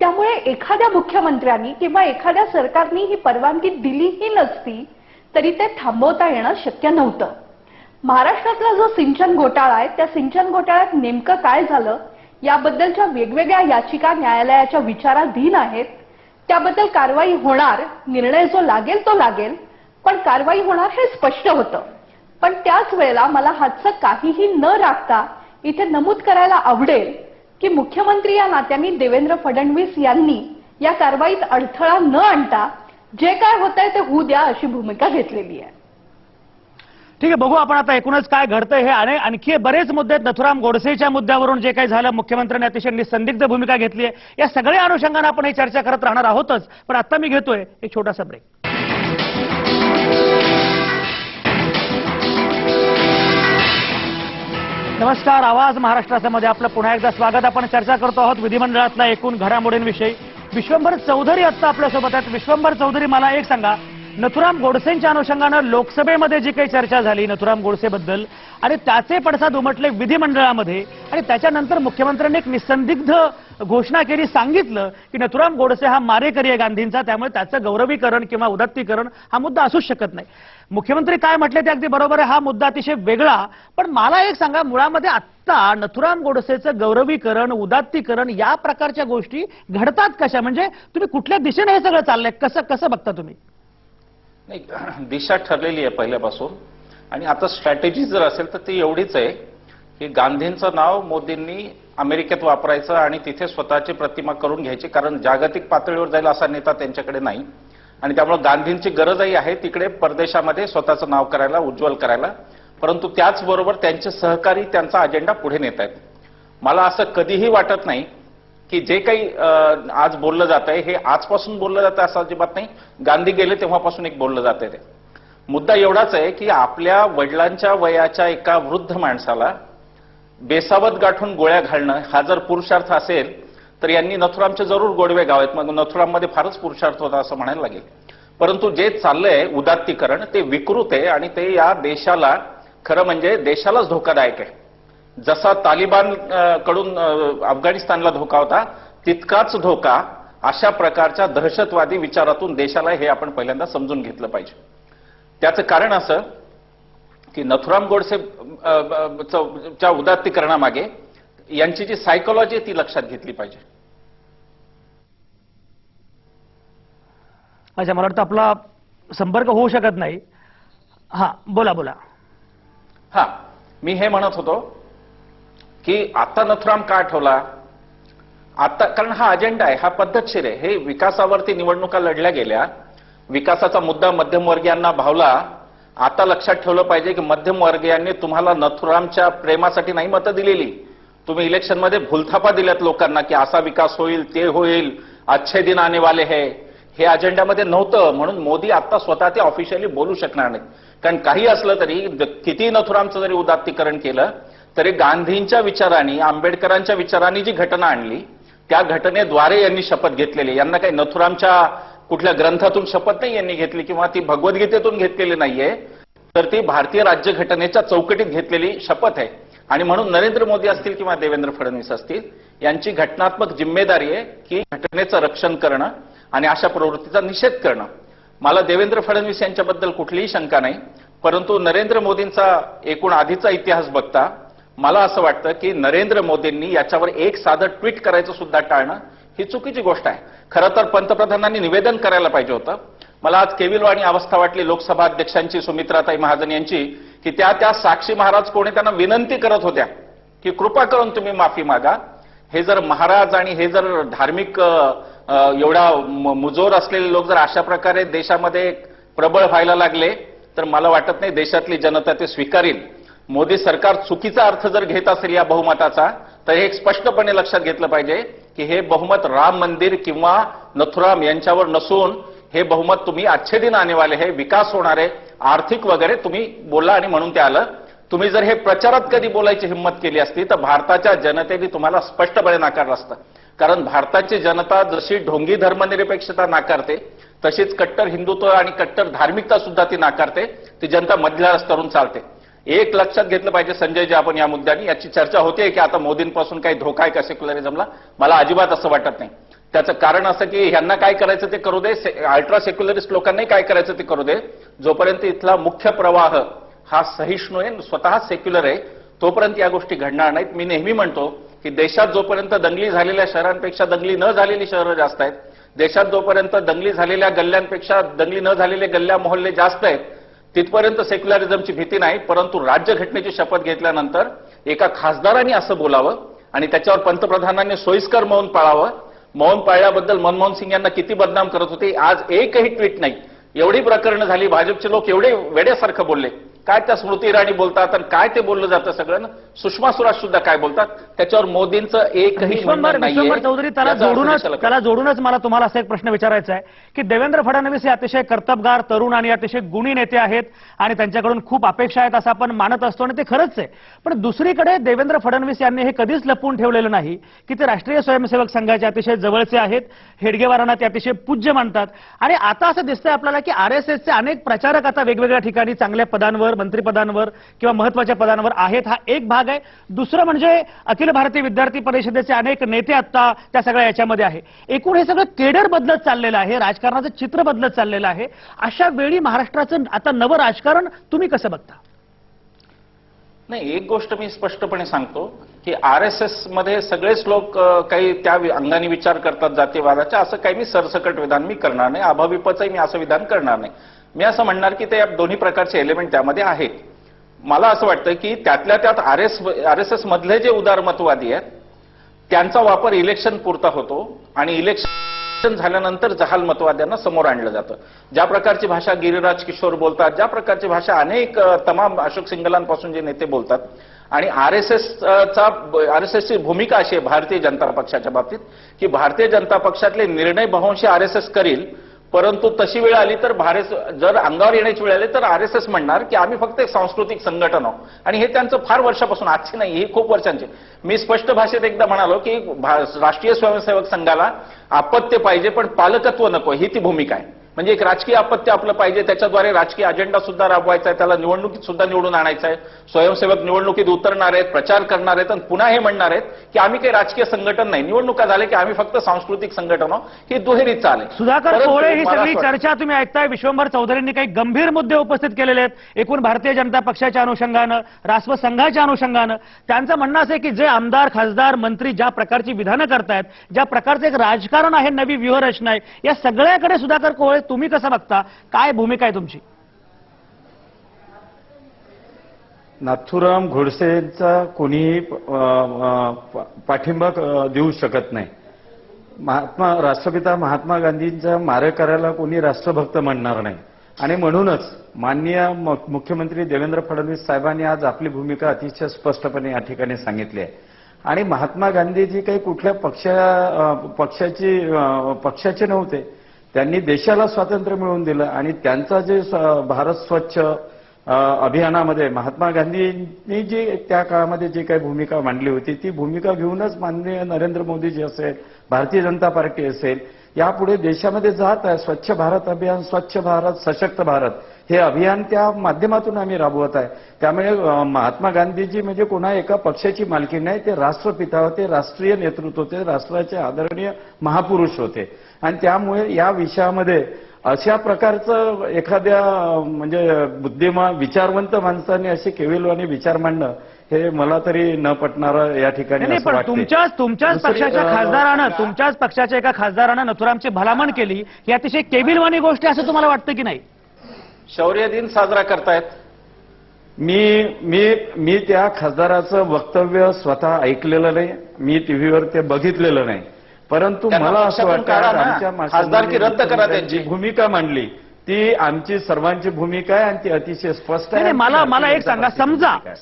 त्यामुळे एखाद्या मुख्यमंत्र्यांनी किंवा एखाद्या सरकारने ही परवानगी दिलीही नसती तरी ते थांबवता येणं शक्य नव्हतं. महाराष्ट्रातला जो सिंचन घोटाळा आहे त्या सिंचन घोटाळ्यात नेमकं काय झालं याबद्दलच्या वेगवेगळ्या याचिका न्यायालयाच्या विचाराधीन आहेत. त्याबद्दल कारवाई होणार, निर्णय जो लागेल तो लागेल, पण कारवाई होणार हे स्पष्ट होतं. पण त्याच वेळेला मला हातचं काहीही न राखता इथे नमूद करायला आवडेल की मुख्यमंत्री या नात्याने देवेंद्र फडणवीस यांनी या कारवाईत अडथळा न आणता जे काय होतंय ते होऊ द्या अशी भूमिका घेतलेली आहे. ठीक आहे, बघू आपण आता एकूणच काय घडतंय हे. आणि आणखी बरेच मुद्दे आहेत. नथुराम गोडसेच्या मुद्द्यावरून जे काही झालं, मुख्यमंत्र्यांनी अतिशय निसंदिग्ध भूमिका घेतली आहे, या सगळ्या अनुषंगाने आपण ही चर्चा करत राहणार आहोतच. पण आता मी घेतोय एक छोटासा ब्रेक. नमस्कार, आवाज महाराष्ट्रामध्ये आपलं पुन्हा एकदा स्वागत. आपण चर्चा करतो आहोत विधिमंडळातल्या एकूण घडामोडींविषयी. विश्वंभर चौधरी आता आपल्यासोबत आहेत. विश्वंभर चौधरी, मला एक सांगा, नथुराम गोडसेंच्या अनुषंगानं लोकसभेमध्ये जी काही चर्चा झाली नथुराम गोडसेबद्दल आणि त्याचे पडसाद उमटले विधिमंडळामध्ये आणि त्याच्यानंतर मुख्यमंत्र्यांनी एक निसंदिग्ध घोषणा केली, सांगितलं की नथुराम गोडसे हा मारेकरी आहे गांधींचा, त्यामुळे त्याचं गौरवीकरण किंवा उदात्तीकरण हा मुद्दा असूच शकत नाही. मुख्यमंत्री काय म्हटले ते अगदी बरोबर आहे, हा मुद्दा अतिशय वेगळा. पण मला एक सांगा, मुळामध्ये आत्ता नथुराम गोडसेचं गौरवीकरण, उदात्तीकरण या प्रकारच्या गोष्टी घडतात कशा? म्हणजे तुम्ही कुठल्या दिशेने हे सगळं चाललंय, कसं बघता तुम्ही? नाही, दिशा ठरलेली आहे पहिल्यापासून. आणि आता स्ट्रॅटेजी जर असेल तर ती एवढीच आहे की गांधींचं नाव मोदींनी अमेरिकेत वापरायचं आणि तिथे स्वतःची प्रतिमा करून घ्यायची, कारण जागतिक पातळीवर जायला असा नेता त्यांच्याकडे नाही. आणि त्यामुळे गांधींची गरजही आहे तिकडे परदेशामध्ये स्वतःचं नाव करायला, उज्ज्वल करायला. परंतु त्याचबरोबर त्यांचे सहकारी त्यांचा अजेंडा पुढे नेत आहेत. मला असं कधीही वाटत नाही की जे काही आज बोललं जात आहे हे आजपासून बोललं जातं असं अजिबात नाही. गांधी गेले तेव्हापासून एक बोललं जात आहे. ते मुद्दा एवढाच आहे की आपल्या वडिलांच्या वयाच्या एका वृद्ध माणसाला बेसावत गाठून गोळ्या घालणं हा जर पुरुषार्थ असेल तर यांनी नथुरामचे जरूर गोडवे गावेत. मग नथुराममध्ये फारच पुरुषार्थ होता असं म्हणायला लागेल. परंतु जे चाललंय उदात्तीकरण ते विकृत आहे आणि ते या देशाला, खरं म्हणजे देशालाच धोकादायक आहे. जसा तालिबान कडून अफगाणिस्तानला धोका होता तितकाच धोका अशा प्रकारच्या दहशतवादी विचारातून देशाला, हे आपण पहिल्यांदा समजून घेतलं पाहिजे. त्याचं कारण असं की नथुराम गोडसे च्या उदात्तीकरणामागे यांची जी सायकोलॉजी आहे ती लक्षात घेतली पाहिजे. अच्छा, मला वाटतं आपला संपर्क होऊ शकत नाही. हा, बोला. हा, मी हे म्हणत होतो की आता नथुराम का आठवला आता, कारण हा अजेंडा आहे, हा पद्धतशीर आहे. हे विकासावरती निवडणुका लढल्या गेल्या, विकासाचा मुद्दा मध्यमवर्गीयांना भावला. आता लक्षात ठेवलं पाहिजे की मध्यमवर्गीयांनी तुम्हाला नथुरामच्या प्रेमासाठी नाही मतं दिलेली, तुम्ही इलेक्शनमध्ये भूलथापा दिल्यात लोकांना की असा विकास होईल, ते होईल, अच्छे दिन आने वाले है. हे अजेंड्यामध्ये नव्हतं, म्हणून मोदी आता स्वतः ते ऑफिशियली बोलू शकणार नाहीत. कारण काही असलं तरी, किती नथुरामचं जरी उदात्तीकरण केलं तरी गांधींच्या विचारांनी, आंबेडकरांच्या विचारांनी जी घटना आणली त्या घटनेद्वारे यांनी शपथ घेतलेली. यांना काही नथुरामच्या कुठल्या ग्रंथातून शपथ नाही यांनी घेतली किंवा ती भगवद्गीतेतून घेतलेली नाहीये, तर ती भारतीय राज्यघटनेच्या चौकटीत घेतलेली शपथ आहे. आणि म्हणून नरेंद्र मोदी असतील किंवा देवेंद्र फडणवीस असतील यांची घटनात्मक जिम्मेदारी आहे की घटनेचं रक्षण करणं आणि अशा प्रवृत्तीचा निषेध करणं. मला देवेंद्र फडणवीस यांच्याबद्दल कुठलीही शंका नाही, परंतु नरेंद्र मोदींचा एकूण आधीचा इतिहास बघता मला असं वाटतं की नरेंद्र मोदींनी याच्यावर एक साधं ट्विट करायचं सुद्धा टाळणं ही चुकीची गोष्ट आहे. खरं तर पंतप्रधानांनी निवेदन करायला पाहिजे होतं. मला आज केविलवाणी अवस्था वाटली लोकसभा अध्यक्षांची, सुमित्राताई महाजन यांची, की त्या साक्षी महाराज कोणी त्यांना विनंती करत होत्या की कृपा करून तुम्ही माफी मागा. हे जर महाराज आणि हे जर धार्मिक एवढा मुजोर असलेले लोक जर अशा प्रकारे देशामध्ये प्रबळ व्हायला लागले तर मला वाटत नाही देशातली जनता ते स्वीकारेल. मोदी सरकार चुकीचा अर्थ जर घेत असेल या बहुमताचा तर हे स्पष्टपणे लक्षात घेतलं पाहिजे की हे बहुमत राम मंदिर किंवा नथुराम यांच्यावर नसून हे बहुमत तुम्ही अच्छे दिन आने वाले हे, विकास होणार आहे, आर्थिक वगैरे तुम्ही बोलला आणि म्हणून ते आलं. तुम्ही जर हे प्रचारात कधी बोलायची हिंमत केली असती तर भारताच्या जनतेने तुम्हाला स्पष्टपणे नाकारलं असतं. कारण भारताची जनता जशी ढोंगी धर्मनिरपेक्षता नाकारते तशीच कट्टर हिंदुत्व आणि कट्टर धार्मिकता सुद्धा ती नाकारते. ती जनता मधल्या रस्त्यावरून चालते. एक लक्षात घेतलं पाहिजे संजयजी, आपण या मुद्द्याने याची चर्चा होते की आता मोदींपासून काही धोका आहे का सेक्युलरिझमला. मला अजिबात असं वाटत नाही. त्याचं कारण असं की ह्यांना काय करायचं ते करू दे, अल्ट्रा सेक्युलरिस्ट लोकांनाही काय करायचं ते करू दे. जोपर्यंत इथला मुख्य प्रवाह हा सहिष्णू आहे, स्वतः सेक्युलर आहे, तोपर्यंत या गोष्टी घडणार नाहीत. मी नेहमी म्हणतो की देशात जोपर्यंत दंगली झालेल्या शहरांपेक्षा दंगली न झालेली शहरं जास्त आहेत, देशात जोपर्यंत दंगली झालेल्या गल्ल्यांपेक्षा दंगली न झालेले गल्ल्या मोहल्ले जास्त आहेत, तिथपर्यंत सेक्युलरिझमची भीती नाही. परंतु राज्यघटनेची शपथ घेतल्यानंतर एका खासदारांनी असं बोलावं आणि त्याच्यावर पंतप्रधानांनी सोयीस्कर मौन पाळावं. मौन पाळल्याबद्दल मनमोहन सिंग यांना किती बदनाम करत होते. आज एकही ट्विट नाही. एवढी प्रकरणं झाली, भाजपचे लोक एवढे वेड्यासारखं बोलले. काय त्या स्मृती इराणी बोलतात आणि काय ते बोललं जातं सगळं. सुषमा स्वराज सुद्धा काय बोलतात त्याच्यावर मोदींचं एकही विश्वंभर चौधरी, त्याला जोडूनच मला तुम्हाला असा एक प्रश्न विचारायचा आहे की देवेंद्र फडणवीस हे अतिशय कर्तबगार, तरुण आणि अतिशय गुणी नेते आहेत आणि त्यांच्याकडून खूप अपेक्षा आहेत असं आपण मानत असतो आणि ते खरंच आहे. पण दुसरीकडे देवेंद्र फडणवीस यांनी हे कधीच लपवून ठेवलेलं नाही की ते राष्ट्रीय स्वयंसेवक संघाचे अतिशय जवळचे आहेत. हेडगेवारांना ते अतिशय पूज्य मानतात. आणि आता असं दिसतंय आपल्याला की आरएसएसचे अनेक प्रचारक आता वेगवेगळ्या ठिकाणी चांगल्या पदांवर, मंत्रिपदांवर किंवा महत्वाच्या पदांवर आहेत. हा एक भाग आहे. दुसरं म्हणजे अखिल भारतीय विद्यार्थी परिषदेचे अनेक नेते आता त्या सगळ्या याच्यामध्ये आहे. एकूण हे सगळं केडर बदलत चाललेलं आहे, राजकारणाचं चित्र बदलत चाललेलं आहे. अशा वेळी महाराष्ट्राचं आता नवं राजकारण तुम्ही कसं बघता? नाही, एक गोष्ट मी स्पष्टपणे सांगतो की आरएसएस मध्ये सगळेच लोक काही त्या अंगाने विचार करतात जातीवादाच्या. असं काही मी सरसकट विधान मी करणार नाही. अभाविपचंही मी असं विधान करणार नाही. मी असं म्हणणार की ते दोन्ही प्रकारचे एलिमेंट त्यामध्ये आहेत. मला असं वाटतं की त्यातल्या त्यात आरएसएस मधले जे उदारमतवादी आहेत त्यांचा वापर इलेक्शन पुरता होतो आणि इलेक्शन झाल्यानंतर जहालमतवाद्यांना समोर आणलं जातं. ज्या प्रकारची भाषा गिरिराज किशोर बोलतात, ज्या प्रकारची भाषा अनेक तमाम अशोक सिंगलांपासून जे नेते बोलतात, आणि आरएसएसची भूमिका अशी आहे भारतीय जनता पक्षाच्या बाबतीत की भारतीय जनता पक्षातले निर्णय बहुंशी आरएसएस करील, परंतु तशी वेळ आली तर जर अंगावर येण्याची वेळ आली तर आरएसएस म्हणणार की आम्ही फक्त एक सांस्कृतिक संघटन आहोत. आणि हे त्यांचं फार वर्षापासून, आजची नाही, ही खूप वर्षांची. मी स्पष्ट भाषेत एकदा म्हणालो की राष्ट्रीय स्वयंसेवक संघाला अपत्य पाहिजे पण पालकत्व नको, ही ती भूमिका आहे. म्हणजे एक राजकीय अपत्य आपलं पाहिजे, त्याच्याद्वारे राजकीय अजेंडा सुद्धा राबवायचा आहे, त्याला निवडणुकीत सुद्धा निवडून आणायचं आहे. स्वयंसेवक निवडणुकीत उतरणार आहेत, प्रचार करणार आहेत आणि पुन्हा हे म्हणणार आहेत की आम्ही काही राजकीय संघटन नाही, निवडणुका झाले की आम्ही फक्त सांस्कृतिक संघटन आहोत. ही दुहेरी चाल आहे. सुधाकर कोळे, ही सगळी चर्चा तुम्ही ऐकताय. विश्वंभर चौधरींनी काही गंभीर मुद्दे उपस्थित केलेले आहेत एकूण भारतीय जनता पक्षाच्या अनुषंगानं, राष्ट्र संघाच्या अनुषंगानं. त्यांचं म्हणणं असं आहे की जे आमदार, खासदार, मंत्री ज्या प्रकारची विधानं करतायत, ज्या प्रकारचं एक राजकारण आहे, नवी व्यूहरचना आहे, या सगळ्याकडे सुधाकर कोळे तुम्ही कसं बघता? काय भूमिका आहे तुमची? नाथुराम गोडसेंचा कोणीही पाठिंबा देऊ शकत नाही. राष्ट्रपिता महात्मा गांधींचा मारक करायला कोणी राष्ट्रभक्त म्हणणार नाही. आणि म्हणूनच माननीय मुख्यमंत्री देवेंद्र फडणवीस साहेबांनी आज आपली भूमिका अतिशय स्पष्टपणे या ठिकाणी सांगितली आहे. आणि महात्मा गांधी जी काही कुठल्या पक्षाचे नव्हते. त्यांनी देशाला स्वातंत्र्य मिळवून दिलं आणि त्यांचा जे भारत स्वच्छ अभियानामध्ये महात्मा गांधींनी जी त्या काळामध्ये जी काही भूमिका मांडली होती ती भूमिका घेऊनच माननीय नरेंद्र मोदीजी असेल, भारतीय जनता पार्टी असेल, यापुढे देशामध्ये जात आहे. स्वच्छ भारत अभियान, स्वच्छ भारत, सशक्त भारत हे अभियान त्या माध्यमातून आम्ही राबवत आहे. त्यामुळे महात्मा गांधीजी म्हणजे कोणा एका पक्षाची मालकी नाही, ते राष्ट्रपिता होते, राष्ट्रीय नेतृत्व होते, राष्ट्राचे आदरणीय महापुरुष होते. आणि त्यामुळे या विषयामध्ये अशा प्रकारचं एखाद्या म्हणजे बुद्धिमान विचारवंत माणसाने असे केविलवाणी विचार मांडणं हे मला तरी न पटणारं या ठिकाणी नाही, असं पण वाटते. तुमच्याच पक्षाच्या खासदारानं तुमच्याच पक्षाच्या एका खासदारानं नथुरामची भलामण केली ही अतिशय केबिलवाणी गोष्ट आहे असं तुम्हाला वाटतं की नाही? शौर्य दिन साजरा करतायत. मी त्या खासदाराचं वक्तव्य स्वतः ऐकलेलं नाही, मी टीव्हीवर ते बघितलेलं नाही. परंतु त्यांना मला असं पक्षातून वाटतं काढा ना. आमच्या खासदारकी रद्द करा त्यांची. जी भूमिका मांडली ती आमची सर्वांची भूमिका आहे आणि ती अतिशय स्पष्ट आहे. मला एक सांगा,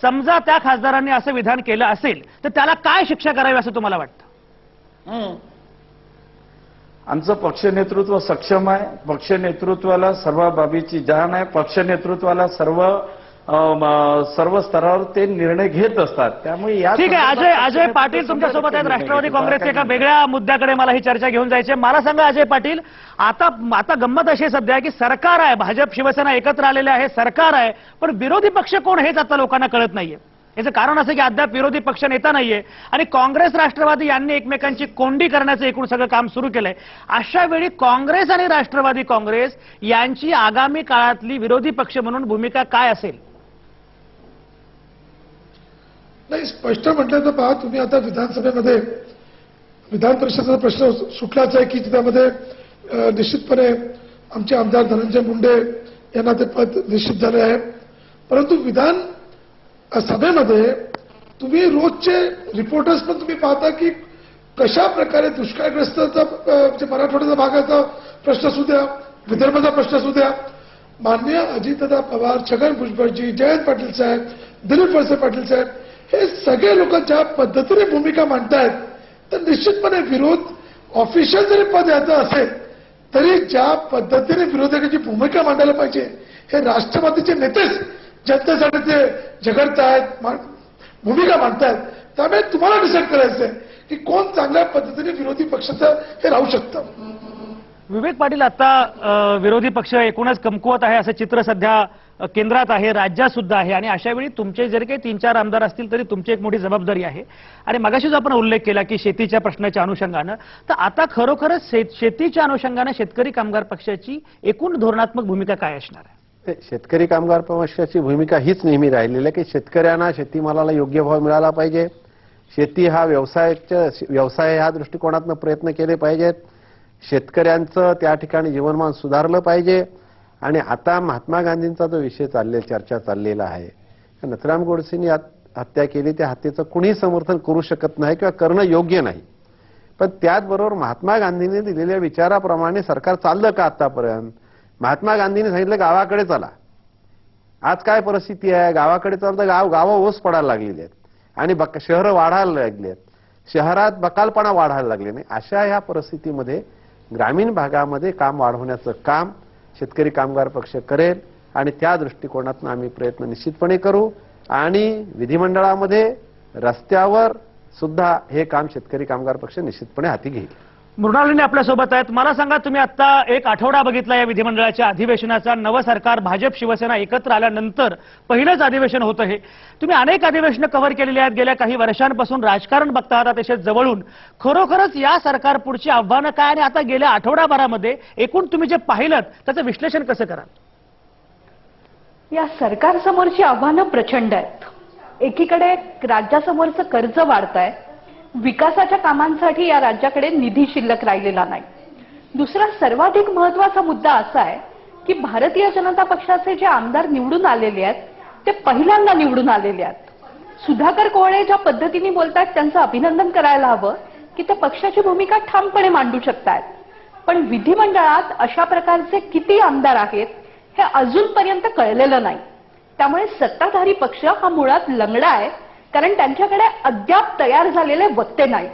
समजा त्या खासदारांनी असं विधान केलं असेल तर त्याला काय शिक्षा करावी असं तुम्हाला वाटतं? आमचं पक्ष नेतृत्व सक्षम आहे. पक्ष नेतृत्वाला सर्व बाबीची जाण आहे. पक्ष नेतृत्वाला सर्व स्तरावर ते निर्णय घेत असतात. त्यामुळे या ठीक आहे. अजय पाटील तुमच्यासोबत आहेत, राष्ट्रवादी काँग्रेसच्या एका वेगळ्या मुद्द्याकडे मला ही चर्चा घेऊन जायची आहे. मला सांगा अजय पाटील, आता गंमत अशी सध्या की सरकार आहे, भाजप शिवसेना एकत्र आलेले आहे, सरकार आहे, पण विरोधी पक्ष कोण हेच आता लोकांना कळत नाहीये. याचं कारण असं की अद्याप विरोधी पक्ष नेता नाहीये आणि काँग्रेस राष्ट्रवादी यांनी एकमेकांची कोंडी करण्याचं एकूण सगळं काम सुरू केलंय. अशा वेळी काँग्रेस आणि राष्ट्रवादी काँग्रेस यांची आगामी काळातली विरोधी पक्ष म्हणून भूमिका काय असेल? नाही, स्पष्ट म्हटलं तर पहा, तुम्ही आता विधानसभेमध्ये विधान परिषदेचा प्रश्न सुटलाच आहे की त्यामध्ये निश्चितपणे आमचे आमदार धनंजय मुंडे यांना ते पद निश्चित झाले आहे. परंतु विधान सभेमध्ये तुम्ही रोजचे रिपोर्टर्स पण तुम्ही पाहता की कशा प्रकारे दुष्काळग्रस्ताचा म्हणजे मराठवाड्याचा भागाचा प्रश्न असू द्या, विदर्भाचा प्रश्न असू द्या, माननीय अजितदादा पवार, छगन भुजबळजी, जयंत पाटील साहेब, दिलीप वळसे पाटील साहेब हे सगळे लोक ज्या पद्धतीने भूमिका मांडतायत तर निश्चितपणे विरोध ऑफिशियल जरी पद यायचं असेल तरी ज्या पद्धतीने विरोधकांची भूमिका मांडायला पाहिजे हे राष्ट्रवादीचे नेतेच जनतेसाठी ते झगडतायत, भूमिका मांडतायत. त्यामुळे तुम्हाला डिसाईड करायचं आहे की कोण चांगल्या पद्धतीने विरोधी पक्षाचं हे राहू शकतं. विवेक पाटील, आता विरोधी पक्ष एकूणच कमकुवत आहे असं चित्र सध्या केंद्रात आहे, राज्यात सुद्धा आहे आणि अशा वेळी तुमचे जरी काही 3-4 आमदार असतील तरी तुमची एक मोठी जबाबदारी आहे. आणि मगाशीच आपण उल्लेख केला की शेतीच्या प्रश्नाच्या अनुषंगानं, तर आता खरोखरच शेतीच्या अनुषंगानं शेतकरी कामगार पक्षाची एकूण धोरणात्मक भूमिका काय असणार आहे? शेतकरी कामगार पक्षाची भूमिका हीच नेहमी राहिलेली आहे की शेतकऱ्यांना शेतीमालाला योग्य भाव मिळाला पाहिजे. शेती हा व्यवसाय ह्या दृष्टिकोनातून प्रयत्न केले पाहिजेत. शेतकऱ्यांचं त्या ठिकाणी जीवनमान सुधारलं पाहिजे. आणि आता महात्मा गांधींचा जो विषय चर्चा चाललेला आहे, नथुराम गोडसेंनी हत्या केली, त्या हत्येचं कुणीही समर्थन करू शकत नाही किंवा करणं योग्य नाही. पण त्याचबरोबर महात्मा गांधींनी दिलेल्या विचाराप्रमाणे सरकार चाललं का आतापर्यंत? महात्मा गांधींनी सांगितलं गावाकडे चला. आज काय परिस्थिती आहे? गावाकडे चालतं गावं ओस पडायला लागलेली आहेत आणि शहरं वाढायला लागली आहेत, शहरात बकालपणा वाढायला लागले नाही. अशा ह्या परिस्थितीमध्ये ग्रामीण भागामध्ये काम वाढवण्याचं काम शेतकरी कामगार पक्ष करेल आणि त्या दृष्टिकोनातून आम्ही प्रयत्न निश्चितपणे करू आणि विधिमंडळामध्ये रस्त्यावर सुद्धा हे काम शेतकरी कामगार पक्ष निश्चितपणे हाती घेईल. मृणालिनी आपल्यासोबत आहेत. मला सांगा, तुम्ही आता एक आठवडा बघितला या विधिमंडळाच्या अधिवेशनाचा. नवं सरकार भाजप शिवसेना एकत्र आल्यानंतर पहिलंच अधिवेशन होतं हे. तुम्ही अनेक अधिवेशनं कव्हर केलेली आहेत, गेल्या काही वर्षांपासून राजकारण बघता आहात अतिशय जवळून. खरोखरच या सरकार पुढची आव्हानं काय आणि आता गेल्या आठवडाभरामध्ये एकूण तुम्ही जे पाहिलं त्याचं विश्लेषण कसं कराल? या सरकारसमोरची आव्हानं प्रचंड आहेत. एकीकडे राज्यासमोरचं कर्ज वाढतंय, विकासाच्या कामांसाठी या राज्याकडे निधी शिल्लक राहिलेला नाही. दुसरा सर्वाधिक महत्वाचा मुद्दा असा आहे की भारतीय जनता पक्षाचे जे आमदार निवडून आलेले आहेत ते पहिल्यांदा निवडून आलेले आहेत. सुधाकर कोळे ज्या पद्धतीने बोलतात त्यांचं अभिनंदन करायला हवं की ते पक्षाची भूमिका ठामपणे मांडू शकतात. पण विधिमंडळात अशा प्रकारचे किती आमदार आहेत हे अजूनपर्यंत कळलेलं नाही. त्यामुळे सत्ताधारी पक्ष हा मुळात लंगडा आहे, कारण त्यांच्याकडे अद्याप तयार झालेले वक्ते नाहीत.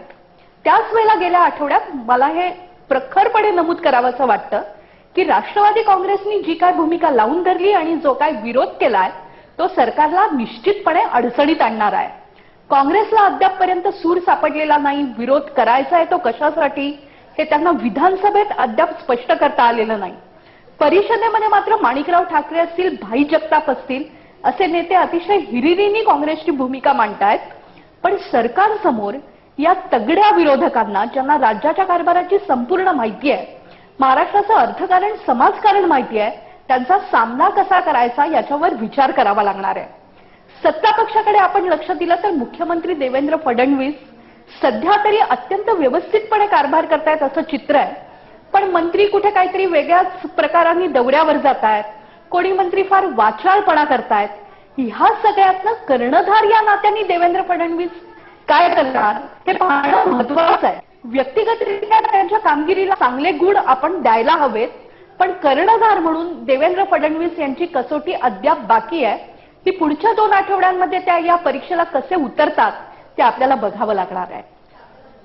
त्याच वेळेला गेल्या आठवड्यात मला हे प्रखरपणे नमूद करावंसं वाटतं की राष्ट्रवादी काँग्रेसनी जी काय भूमिका लावून धरली आणि जो काय विरोध केलाय तो सरकारला निश्चितपणे अडचणीत आणणार आहे. काँग्रेसला अद्यापपर्यंत सूर सापडलेला नाही. विरोध करायचा आहे तो कशासाठी हे त्यांना विधानसभेत अद्याप स्पष्ट करता आलेलं नाही. परिषदेमध्ये मात्र माणिकराव ठाकरे असतील, भाई जगताप असतील असे नेते अतिशय हिरिरीने काँग्रेसची भूमिका मांडतायत. पण सरकारसमोर या तगड्या विरोधकांना, ज्यांना राज्याच्या कारभाराची संपूर्ण माहिती आहे, महाराष्ट्राचं अर्थकारण समाजकारण माहिती आहे, त्यांचा सामना कसा करायचा याच्यावर विचार करावा लागणार आहे. सत्ता पक्षाकडे आपण लक्ष दिलं तर मुख्यमंत्री देवेंद्र फडणवीस सध्या तरी अत्यंत व्यवस्थितपणे कारभार करतायत असं चित्र आहे. पण मंत्री कुठे काहीतरी वेगळ्याच प्रकारांनी दौऱ्यावर जात आहेत, कोणी मंत्री फार वाचाळपणा करतायत. ह्या सगळ्यातनं कर्णधार या नात्याने देवेंद्र फडणवीस काय करणार हे पाहणं महत्वाचं आहे. व्यक्तिगतरित्या त्यांच्या कामगिरीला चांगले गुण आपण द्यायला हवेत, पण कर्णधार म्हणून देवेंद्र फडणवीस यांची कसोटी अद्याप बाकी आहे. ती पुढच्या 2 आठवड्यांमध्ये त्या या परीक्षेला कसे उतरतात ते आपल्याला बघावं लागणार आहे.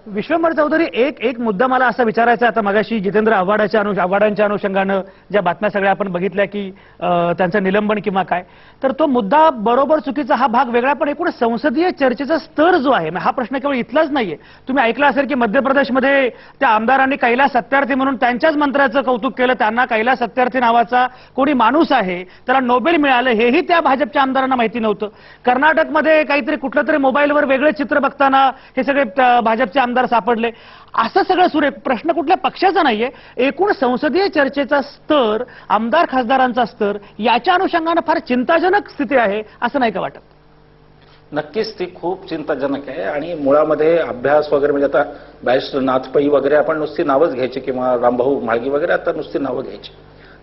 विश्वंभर चौधरी, एक मुद्दा मला असा विचारायचा आहे. आता मगाशी जितेंद्र आव्हाडांच्या अनुषंगानं ज्या बातम्या सगळ्या आपण बघितल्या की त्यांचं निलंबन किंवा काय, तर तो मुद्दा बरोबर चुकीचा हा भाग वेगळा, पण एकूण संसदीय चर्चेचा स्तर जो आहे हा प्रश्न केवळ इथलाच नाहीये. तुम्ही ऐकलं असेल की मध्य प्रदेशमध्ये त्या आमदारांनी कैलास सत्यार्थी म्हणून त्यांच्याच मंत्र्याचं कौतुक केलं. त्यांना कैलास सत्यार्थी नावाचा कोणी माणूस आहे, त्याला नोबेल मिळालं हेही त्या भाजपच्या आमदारांना माहिती नव्हतं. कर्नाटकमध्ये काहीतरी कुठलं तरी मोबाईलवर वेगळे चित्र बघताना हे सगळे भाजपचे आमदार सापडले. असं सगळं सुरू आहे. प्रश्न कुठल्या पक्षाचा नाहीये, एकूण संसदीय चर्चेचा स्तर, आमदार खासदारांचा स्तर याच्या अनुषंगानं फार चिंताजनक स्थिती आहे असं नाही का वाटत? नक्कीच ती खूप चिंताजनक आहे. आणि मुळामध्ये अभ्यास वगैरे म्हणजे आता बॅरिस्टर नाथ पै वगैरे आपण नुसती नावच घ्यायची, किंवा रामभाऊ म्हाळगी वगैरे आता नुसती नावं घ्यायची.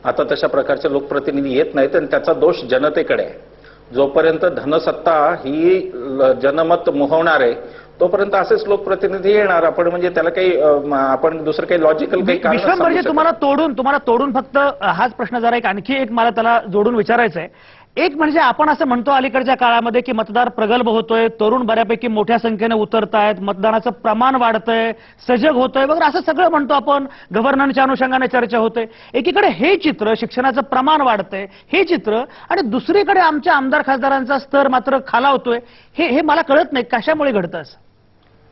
आता तशा प्रकारचे लोकप्रतिनिधी येत नाहीत आणि त्याचा दोष जनतेकडे आहे. जोपर्यंत धनसत्ता ही जनमत मोहवणार आहे तोपर्यंत असेच लोकप्रतिनिधी येणार. आपण म्हणजे त्याला काही आपण दुसरं काही लॉजिकल काही कारण विश्वंभर म्हणजे तुम्हाला तोडून फक्त हाच प्रश्न जरा आणखी एक मला त्याला जोडून विचारायचा आहे. एक म्हणजे आपण असं म्हणतो अलीकडच्या काळामध्ये की मतदार प्रगल्भ होतोय, तरुण बऱ्यापैकी मोठ्या संख्येने उतरतायत, मतदानाचं प्रमाण वाढतंय, सजग होतोय वगैरे असं सगळं म्हणतो आपण. गव्हर्नन्सच्या अनुषंगाने चर्चा होते. एकीकडे हे चित्र, शिक्षणाचं प्रमाण वाढतंय हे चित्र, आणि दुसरीकडे आमच्या आमदार खासदारांचा स्तर मात्र खालावतोय. हे मला कळत नाही कशामुळे घडतं असं.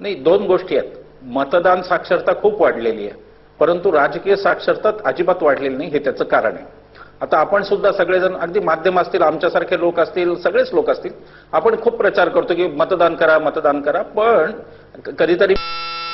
नाही, 2 गोष्टी आहेत. मतदान साक्षरता खूप वाढलेली आहे, परंतु राजकीय साक्षरता अजिबात वाढलेली नाही. हे त्याचं कारण आहे. आता आपण सुद्धा सगळेजण, अगदी माध्यम असतील, आमच्यासारखे लोक असतील, सगळेच लोक असतील, आपण खूप प्रचार करतो की मतदान करा मतदान करा. पण कधीतरी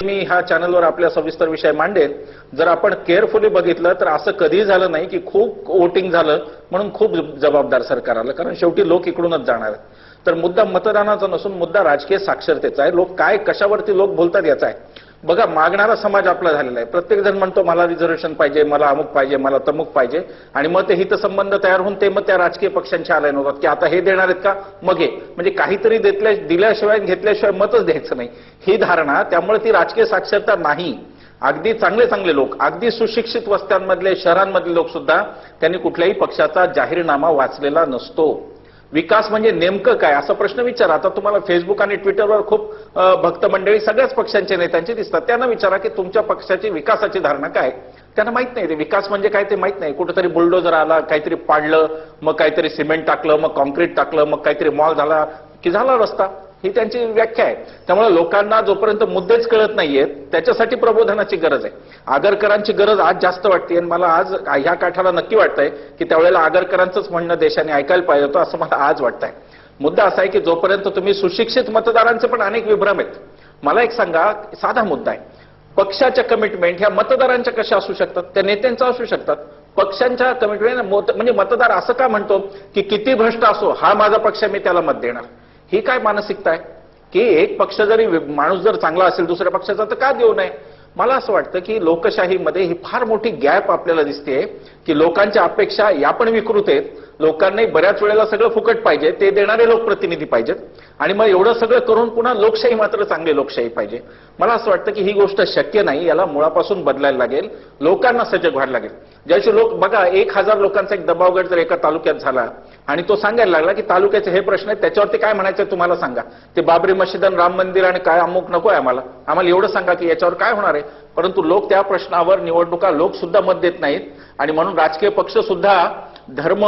मी ह्या चॅनलवर आपल्या सविस्तर विषय मांडेन, जर आपण केअरफुली बघितलं तर असं कधीही झालं नाही की खूप वोटिंग झालं म्हणून खूप जबाबदार सरकार आलं, कारण शेवटी लोक इकडूनच जाणार आहेत. तर मुद्दा मतदानाचा नसून मुद्दा राजकीय साक्षरतेचा आहे. लोक काय, कशावरती लोक बोलतात याचा आहे. बघा, मागणारा समाज आपला झालेला आहे. प्रत्येक जण म्हणतो मला रिझर्वेशन पाहिजे, मला अमुक पाहिजे, मला तमुक पाहिजे, आणि मग ते हितसंबंध तयार होऊन ते मग त्या राजकीय पक्षांच्या आल्या नव्हतात की आता हे देणार आहेत का, मग हे म्हणजे काहीतरी दिल्याशिवाय घेतल्याशिवाय मतच द्यायचं नाही, ही धारणा. त्यामुळे ती राजकीय साक्षरता नाही. अगदी चांगले लोक, अगदी सुशिक्षित वस्त्यांमधले, शहरांमधले लोक सुद्धा त्यांनी कुठल्याही पक्षाचा जाहीरनामा वाचलेला नसतो. विकास म्हणजे नेमकं काय असा प्रश्न विचारा. आता तुम्हाला फेसबुक आणि ट्विटरवर खूप भक्त मंडळी सगळ्याच पक्षांचे नेत्यांचे दिसतात. त्यांना विचारा की तुमच्या पक्षाची विकासाची धारणा काय. त्यांना माहित नाही. ते विकास म्हणजे काय ते माहित नाही. कुठेतरी बुलडोजर आला, काहीतरी पाडलं, मग काहीतरी सिमेंट टाकलं, मग कॉन्क्रीट टाकलं, मग काहीतरी मॉल झाला की झाला रस्ता, ही त्यांची व्याख्या आहे. त्यामुळे लोकांना जोपर्यंत मुद्देच कळत नाहीयेत त्याच्यासाठी प्रबोधनाची गरज आहे. आगरकरांची गरज आज जास्त वाटते, आणि मला आज ह्या काठाला नक्की वाटतंय की त्यावेळेला आगरकरांचंच म्हणणं देशाने ऐकायला पाहिजे होतं असं मला आज वाटतंय. मुद्दा असा आहे की जोपर्यंत तुम्ही सुशिक्षित मतदारांचे पण अनेक विभ्रम आहेत. मला एक सांगा, साधा मुद्दा आहे, पक्षाच्या कमिटमेंट ह्या मतदारांच्या कशा असू शकतात, त्या नेत्यांच्या असू शकतात. पक्षांच्या कमिटमेंट म्हणजे मतदार असं का म्हणतो की किती भ्रष्ट असो हा माझा पक्ष, मी त्याला मत देणार. ही काय मानसिकता आहे की एक पक्ष जरी माणूस जर चांगला असेल दुसऱ्या पक्षाचा तर का देऊ नये. मला असं वाटतं की लोकशाहीमध्ये ही फार मोठी गॅप आपल्याला दिसते की लोकांच्या अपेक्षा या पण विकृत आहेत लोकांनाही बऱ्याच वेळेला सगळं फुकट पाहिजे, ते देणारे लोकप्रतिनिधी पाहिजेत आणि मग एवढं सगळं करून पुन्हा लोकशाही मात्र चांगली लोकशाही पाहिजे. मला असं वाटतं की ही गोष्ट शक्य नाही, याला मुळापासून बदलायला लागेल, लोकांना सजग व्हायला लागेल. ज्याशी लोक बघा 1000 लोकांचा एक दबाव गट जर एका तालुक्यात झाला आणि तो सांगायला लागला की तालुक्याचे हे प्रश्न आहेत, त्याच्यावरती काय म्हणायचं तुम्हाला सांगा, ते बाबरी मशीद आणि राम मंदिर आणि काय अमुक नको आहे आम्हाला एवढं सांगा की याच्यावर काय होणार आहे. परंतु लोक त्या प्रश्नावर निवडणुका लोक सुद्धा मत देत नाहीत आणि म्हणून राजकीय पक्ष सुद्धा धर्म,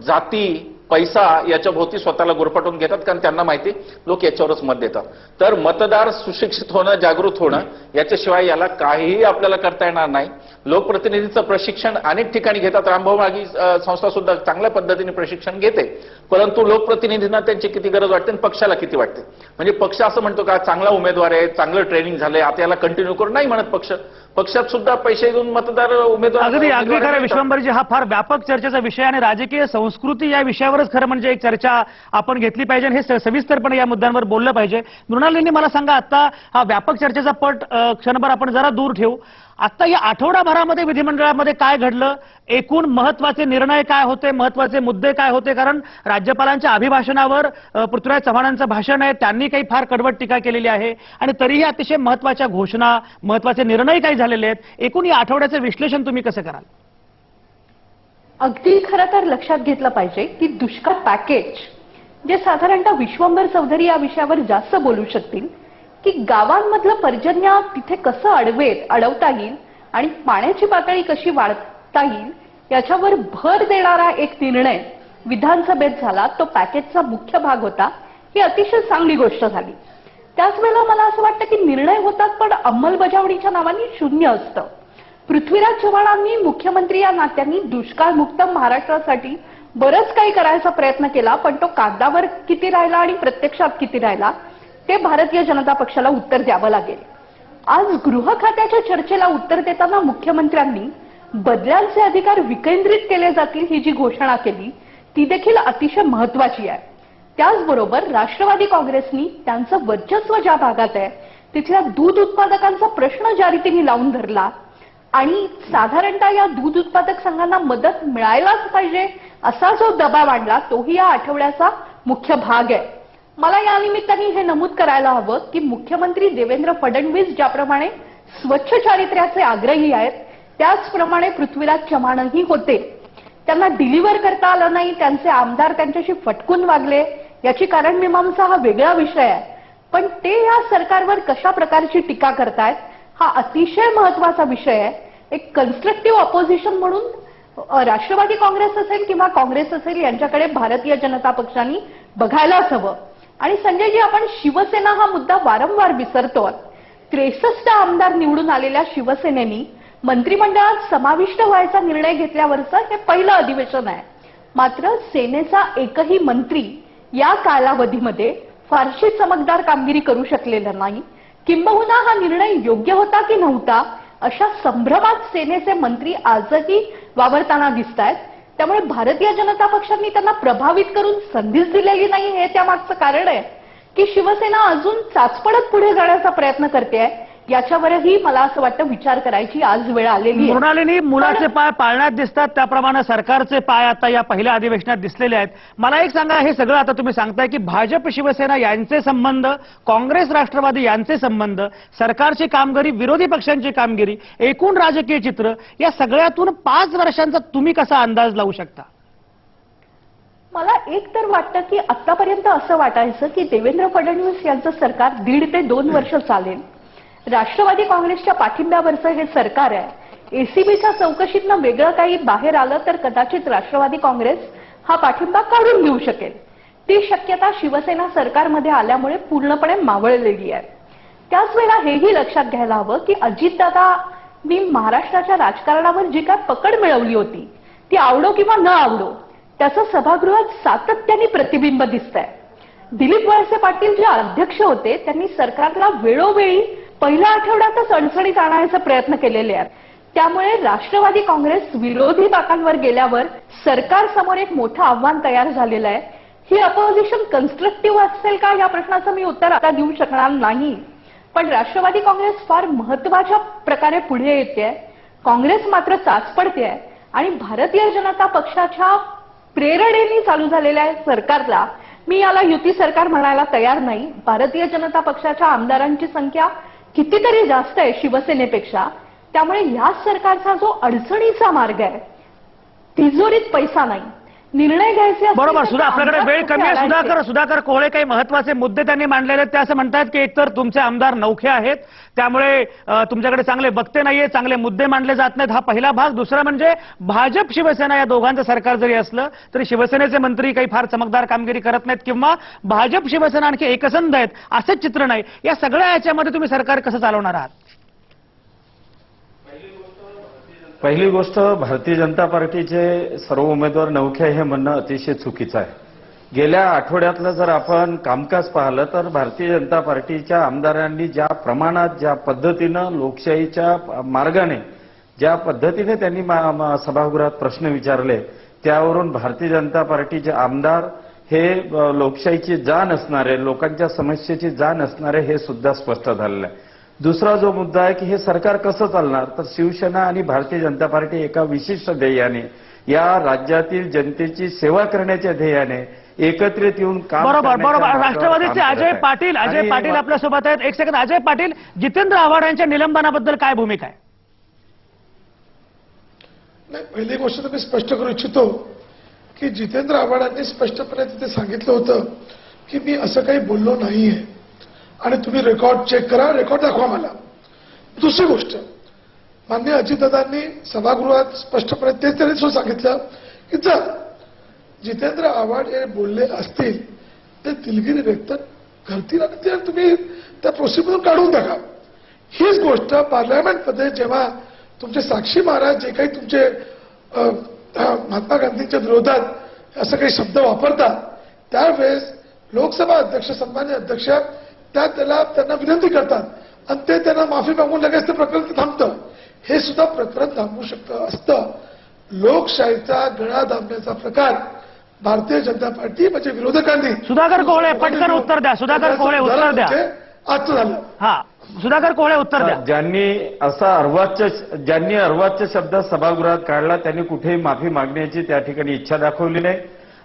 जाती, पैसा याच्या भोवती स्वतःला गुरफटून घेतात, कारण त्यांना माहिती लोक याच्यावरच मत देतात. तर मतदार सुशिक्षित होणं, जागृत होणं याच्याशिवाय याला काहीही आपल्याला करता येणार नाही. लोकप्रतिनिधीचं प्रशिक्षण अनेक ठिकाणी घेतात, रामभाऊ मागी संस्था सुद्धा चांगल्या पद्धतीने प्रशिक्षण घेते, परंतु लोकप्रतिनिधींना त्यांची किती गरज वाटते आणि पक्षाला किती वाटते. म्हणजे पक्ष असं म्हणतो का चांगला उमेदवार आहे, चांगलं ट्रेनिंग झालंय, आता याला कंटिन्यू करून नाही म्हणत पक्ष. पक्षात सुद्धा पैसे देऊन मतदार उमेदवार अगदी खरं विश्वंभरजी, हा फार व्यापक चर्चेचा विषय आणि राजकीय संस्कृती या विषयावरच खरं म्हणजे एक चर्चा आपण घेतली पाहिजे आणि हे सविस्तरपणे या मुद्द्यांवर बोललं पाहिजे. मृणालिनी, मला सांगा, आता हा व्यापक चर्चेचा पट क्षणभर आपण जरा दूर ठेवू. आता या आठवडाभरामध्ये विधिमंडळामध्ये काय घडलं, एकूण महत्वाचे निर्णय काय होते, महत्वाचे मुद्दे काय होते? कारण राज्यपालांच्या अभिभाषणावर पृथ्वीराज चव्हाणांचं भाषण आहे, त्यांनी काही फार कडवट टीका केलेली आहे आणि तरीही अतिशय महत्वाच्या घोषणा, महत्वाचे निर्णय काही झालेले आहेत. एकूण या आठवड्याचं विश्लेषण तुम्ही कसं कराल? अगदी खरं तर लक्षात घेतलं पाहिजे की दुष्काळ पॅकेज, जे साधारणतः विश्वंभर चौधरी या विषयावर जास्त बोलू शकतील, की गावांमधलं पर्जन्य तिथे कसं अडवता येईल आणि पाण्याची पातळी कशी वाढता येईल याच्यावर भर देणारा एक निर्णय विधानसभेत झाला. तो पॅकेजचा मुख्य भाग होता. ही अतिशय चांगली गोष्ट झाली. त्याच वेळेला मला असं वाटतं की निर्णय होतात पण अंमलबजावणीच्या नावाने शून्य असतं. पृथ्वीराज चव्हाणांनी मुख्यमंत्री या नात्याने दुष्काळमुक्त महाराष्ट्रासाठी बरंच काही करायचा प्रयत्न केला, पण तो कागदावर किती राहिला आणि प्रत्यक्षात किती राहिला ते भारतीय जनता पक्षाला उत्तर द्यावं लागेल. आज गृह खात्याच्या चर्चेला उत्तर देताना मुख्यमंत्र्यांनी बदल्यांचे अधिकार विकेंद्रित केले जातील ही जी घोषणा केली ती देखील अतिशय महत्वाची आहे. त्याचबरोबर राष्ट्रवादी काँग्रेसनी त्यांचं वर्चस्व ज्या भागात आहे तिथल्या दूध उत्पादकांचा प्रश्न ज्या रीतीने लावून धरला आणि साधारणतः या दूध उत्पादक संघांना मदत मिळायलाच पाहिजे असा जो दबाव आणला तोही या आठवड्याचा मुख्य भाग आहे. मला या निमित्ताने हे नमूद करायला हवं की मुख्यमंत्री देवेंद्र फडणवीस ज्याप्रमाणे स्वच्छ चारित्र्याचे आग्रही आहेत त्याचप्रमाणे पृथ्वीराज चव्हाणही होते. त्यांना डिलिव्हर करता आलं नाही, त्यांचे आमदार त्यांच्याशी फटकून वागले, याची कारण मीमांसा हा वेगळा विषय आहे. पण ते या सरकारवर कशा प्रकारची टीका करतायत हा अतिशय महत्वाचा विषय आहे. एक कन्स्ट्रक्टिव्ह ऑपोजिशन म्हणून राष्ट्रवादी काँग्रेस असेल किंवा काँग्रेस असेल यांच्याकडे भारतीय जनता पक्षाने बघायलाच हवं. आणि संजयजी, आपण शिवसेना हा मुद्दा वारंवार विसरतो. 63 आमदार निवडून आलेल्या शिवसेनेनी मंत्रिमंडळात समाविष्ट व्हायचा निर्णय घेतल्यावरचं हे पहिलं अधिवेशन आहे. मात्र सेनेचा एकही मंत्री या कालावधीमध्ये फारशी चमकदार कामगिरी करू शकलेला नाही. किंबहुना हा निर्णय योग्य होता की नव्हता अशा संभ्रमात सेनेचे मंत्री आजही वावरताना दिसतायत. त्यामुळे भारतीय जनता पक्षाने त्यांना प्रभावित करून संधीच दिलेली नाही हे त्यामागचं कारण आहे की शिवसेना अजून चाचपडत पुढे जाण्याचा प्रयत्न करते. याच्यावरही मला असं वाटतं विचार करायची आज वेळ आलेली आहे. मृणालिनी, मुलाचे पाय पाळण्यात दिसतात त्याप्रमाणे सरकारचे पाय आता या पहिल्या अधिवेशनात दिसलेले आहेत. मला एक सांगा, हे सगळं आता तुम्ही सांगताय की भाजप शिवसेना यांचे संबंध, काँग्रेस राष्ट्रवादी यांचे संबंध, सरकारची कामगिरी, विरोधी पक्षांची कामगिरी, एकूण राजकीय चित्र या सगळ्यातून 5 वर्षांचा तुम्ही कसा अंदाज लावू शकता? मला एक तर वाटतं की आतापर्यंत असं वाटायचं की देवेंद्र फडणवीस यांचं सरकार 1.5 ते 2 वर्ष चालेल. राष्ट्रवादी काँग्रेसच्या पाठिंब्यावरचं हे सरकार आहे. एसीबीच्या चौकशीतनं वेगळं काही बाहेर आलं तर कदाचित राष्ट्रवादी काँग्रेस हा पाठिंबा काढून घेऊ शकेल. ती शक्यता शिवसेना सरकारमध्ये आल्यामुळे पूर्णपणे मावळलेली आहे. त्याच वेळेला हेही लक्षात घ्यायला हवं की अजितदादांनी महाराष्ट्राच्या राजकारणावर जी काय पकड मिळवली होती ती आवडो किंवा न आवडो त्याचं सभागृहात सातत्याने प्रतिबिंब दिसतंय. दिलीप वळसे पाटील जे अध्यक्ष होते त्यांनी सरकारला वेळोवेळी पहिल्या आठवड्यातच अडचणीत आणण्याचा प्रयत्न केलेले आहेत. त्यामुळे राष्ट्रवादी काँग्रेस विरोधी बाकांवर गेल्यावर सरकारसमोर एक मोठं आव्हान तयार झालेलं आहे. ही अपोजिशन कन्स्ट्रक्टिव्ह असेल का या प्रश्नाचं मी उत्तर आता देऊ शकणार नाही. पण राष्ट्रवादी काँग्रेस फार महत्वाच्या प्रकारे पुढे येते, काँग्रेस मात्र चाचपडते आणि भारतीय जनता पक्षाच्या प्रेरणेने चालू झालेल्या सरकारला मी याला युती सरकार म्हणायला तयार नाही. भारतीय जनता पक्षाच्या आमदारांची संख्या कितीतरी जास्त आहे शिवसेनेपेक्षा. त्यामुळे या सरकारचा जो अडचणीचा मार्ग आहे, तिजोरीत पैसा नाही, निर्णय घ्यायचे असतील बरोबर. तर आपल्याकडे आमदार वेळ कमी आहे. कुठे सुधाकर कोहळे काही महत्वाचे मुद्दे त्यांनी मांडलेले आहेत. ते असं म्हणतात की एकतर तुमचे आमदार नौखे आहेत, त्यामुळे तुमच्याकडे चांगले बघते नाहीये, चांगले मुद्दे मांडले जात नाहीत. हा पहिला भाग. दुसरा म्हणजे भाजप शिवसेना या दोघांचं सरकार जरी असलं तरी शिवसेनेचे मंत्री काही फार चमकदार कामगिरी करत नाहीत किंवा भाजप शिवसेना आणखी एकसंध आहेत असंच चित्र नाही. या सगळ्या याच्यामध्ये तुम्ही सरकार कसं चालवणार आहात? पहिली गोष्ट, भारतीय जनता पार्टीचे सर्व उमेदवार नौखे हे म्हणणं अतिशय चुकीचं आहे. गेल्या आठवड्यातलं जर आपण कामकाज पाहिलं तर भारतीय जनता पार्टीच्या आमदारांनी ज्या प्रमाणात, ज्या पद्धतीनं लोकशाहीच्या मार्गाने, ज्या पद्धतीने त्यांनी सभागृहात प्रश्न विचारले, त्यावरून भारतीय जनता पार्टीचे आमदार हे लोकशाहीची जाण असणारे, लोकांच्या समस्येची जाण असणारे हे सुद्धा स्पष्ट झालेलं आहे. दुसरा जो मुद्दा आहे की हे सरकार कसं चालणार, तर शिवसेना आणि भारतीय जनता पार्टी एका विशिष्ट ध्येयाने, या राज्यातील जनतेची सेवा करण्याच्या ध्येयाने एकत्रित येऊन काम बरोबर. राष्ट्रवादीचे अजय पाटील आपल्यासोबत आहेत. एक सेकंद. अजय पाटील, जितेंद्र आव्हाड यांच्या निलंबनाबद्दल काय भूमिका आहे? नाही, पहिली गोष्ट तर मी स्पष्ट करू इच्छितो की जितेंद्र आव्हाडांनी स्पष्टपणे तिथे सांगितलं होतं की मी असं काही बोललो नाहीये आणि तुम्ही रेकॉर्ड चेक करा, रेकॉर्ड दाखवा मला. दुसरी गोष्ट, माननीय अजितदादांनी सभागृहात स्पष्टपणे तेच त्यांनी सांगितलं की जर जितेंद्र आव्हाड हे बोलले असतील ते दिलगिरी व्यक्त करतील आणि ते तुम्ही त्या प्रोसिजरमधून काढून टाका. हीच गोष्ट पार्लमेंटमध्ये जेव्हा तुमचे साक्षी महाराज जे काही तुमचे महात्मा गांधींच्या विरोधात असं काही शब्द वापरतात, त्यावेळेस लोकसभा अध्यक्ष, सन्मान्य अध्यक्ष त्यांना विनंती करतात आणि ते त्यांना माफी मागून लगेच ते प्रकरण थांबतं. हे सुद्धा प्रकरण थांबवू शकतं असतं. लोकशाहीचा गळा दाबण्याचा प्रकार भारतीय जनता पार्टी म्हणजे विरोधकांनी. सुधाकर कोहळे, पटकन उत्तर द्या. सुधाकर कोहळे, उत्तर द्या. आजचं झालं. हा, सुधाकर कोहळे, उत्तर द्या. ज्यांनी अर्वाच्य शब्द सभागृहात काढला त्यांनी कुठेही माफी मागण्याची त्या ठिकाणी इच्छा दाखवली नाही.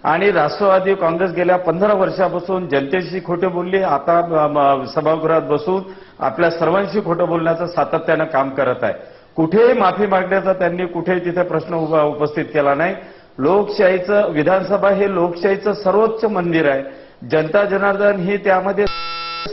आणि राष्ट्रवादी काँग्रेस गेल्या 15 वर्षापासून जनतेशी खोटे बोलली, आता सभागृहात बसून आपल्या सर्वांशी खोटं बोलण्याचं सातत्यानं काम करत आहे. कुठेही माफी मागण्याचा त्यांनी कुठेही तिथे प्रश्न उपस्थित केला नाही. लोकशाहीचं, विधानसभा हे लोकशाहीचं सर्वोच्च मंदिर आहे. जनता जनार्दन ही त्यामध्ये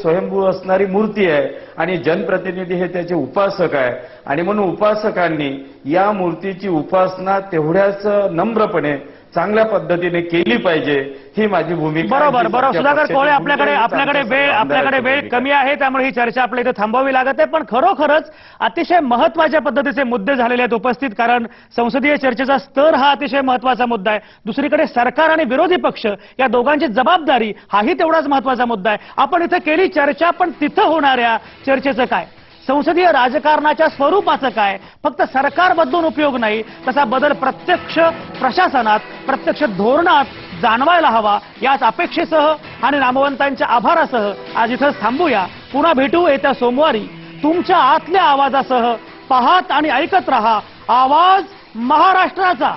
स्वयंभू असणारी मूर्ती आहे आणि जनप्रतिनिधी हे त्याचे उपासक आहे. आणि म्हणून उपासकांनी या मूर्तीची उपासना तेवढ्याच नम्रपणे, चांगल्या पद्धतीने केली पाहिजे, ही माझी भूमिका. बरोबर. सुधाकर कोहळे, आपल्याकडे वेळ कमी आहे, त्यामुळे ही चर्चा आपल्या इथे थांबवावी लागत आहे. पण खरोखरच अतिशय महत्वाच्या पद्धतीचे मुद्दे झालेले आहेत उपस्थित, कारण संसदीय चर्चेचा स्तर हा अतिशय महत्वाचा मुद्दा आहे. दुसरीकडे सरकार आणि विरोधी पक्ष या दोघांची जबाबदारी हाही तेवढाच महत्वाचा मुद्दा आहे. आपण इथे केली चर्चा, पण तिथं होणाऱ्या चर्चेचं काय, संसदीय राजकारणाच्या स्वरूपाचं काय, फक्त सरकार बदलून उपयोग नाही, तसा बदल प्रत्यक्ष प्रशासनात, प्रत्यक्ष धोरणात जाणवायला हवा. याच अपेक्षेसह आणि नामवंतांच्या आभारासह आज इथंच थांबूया. पुन्हा भेटू येत्या सोमवारी तुमच्या आतल्या आवाजासह. पाहत आणि ऐकत रहा आवाज महाराष्ट्राचा.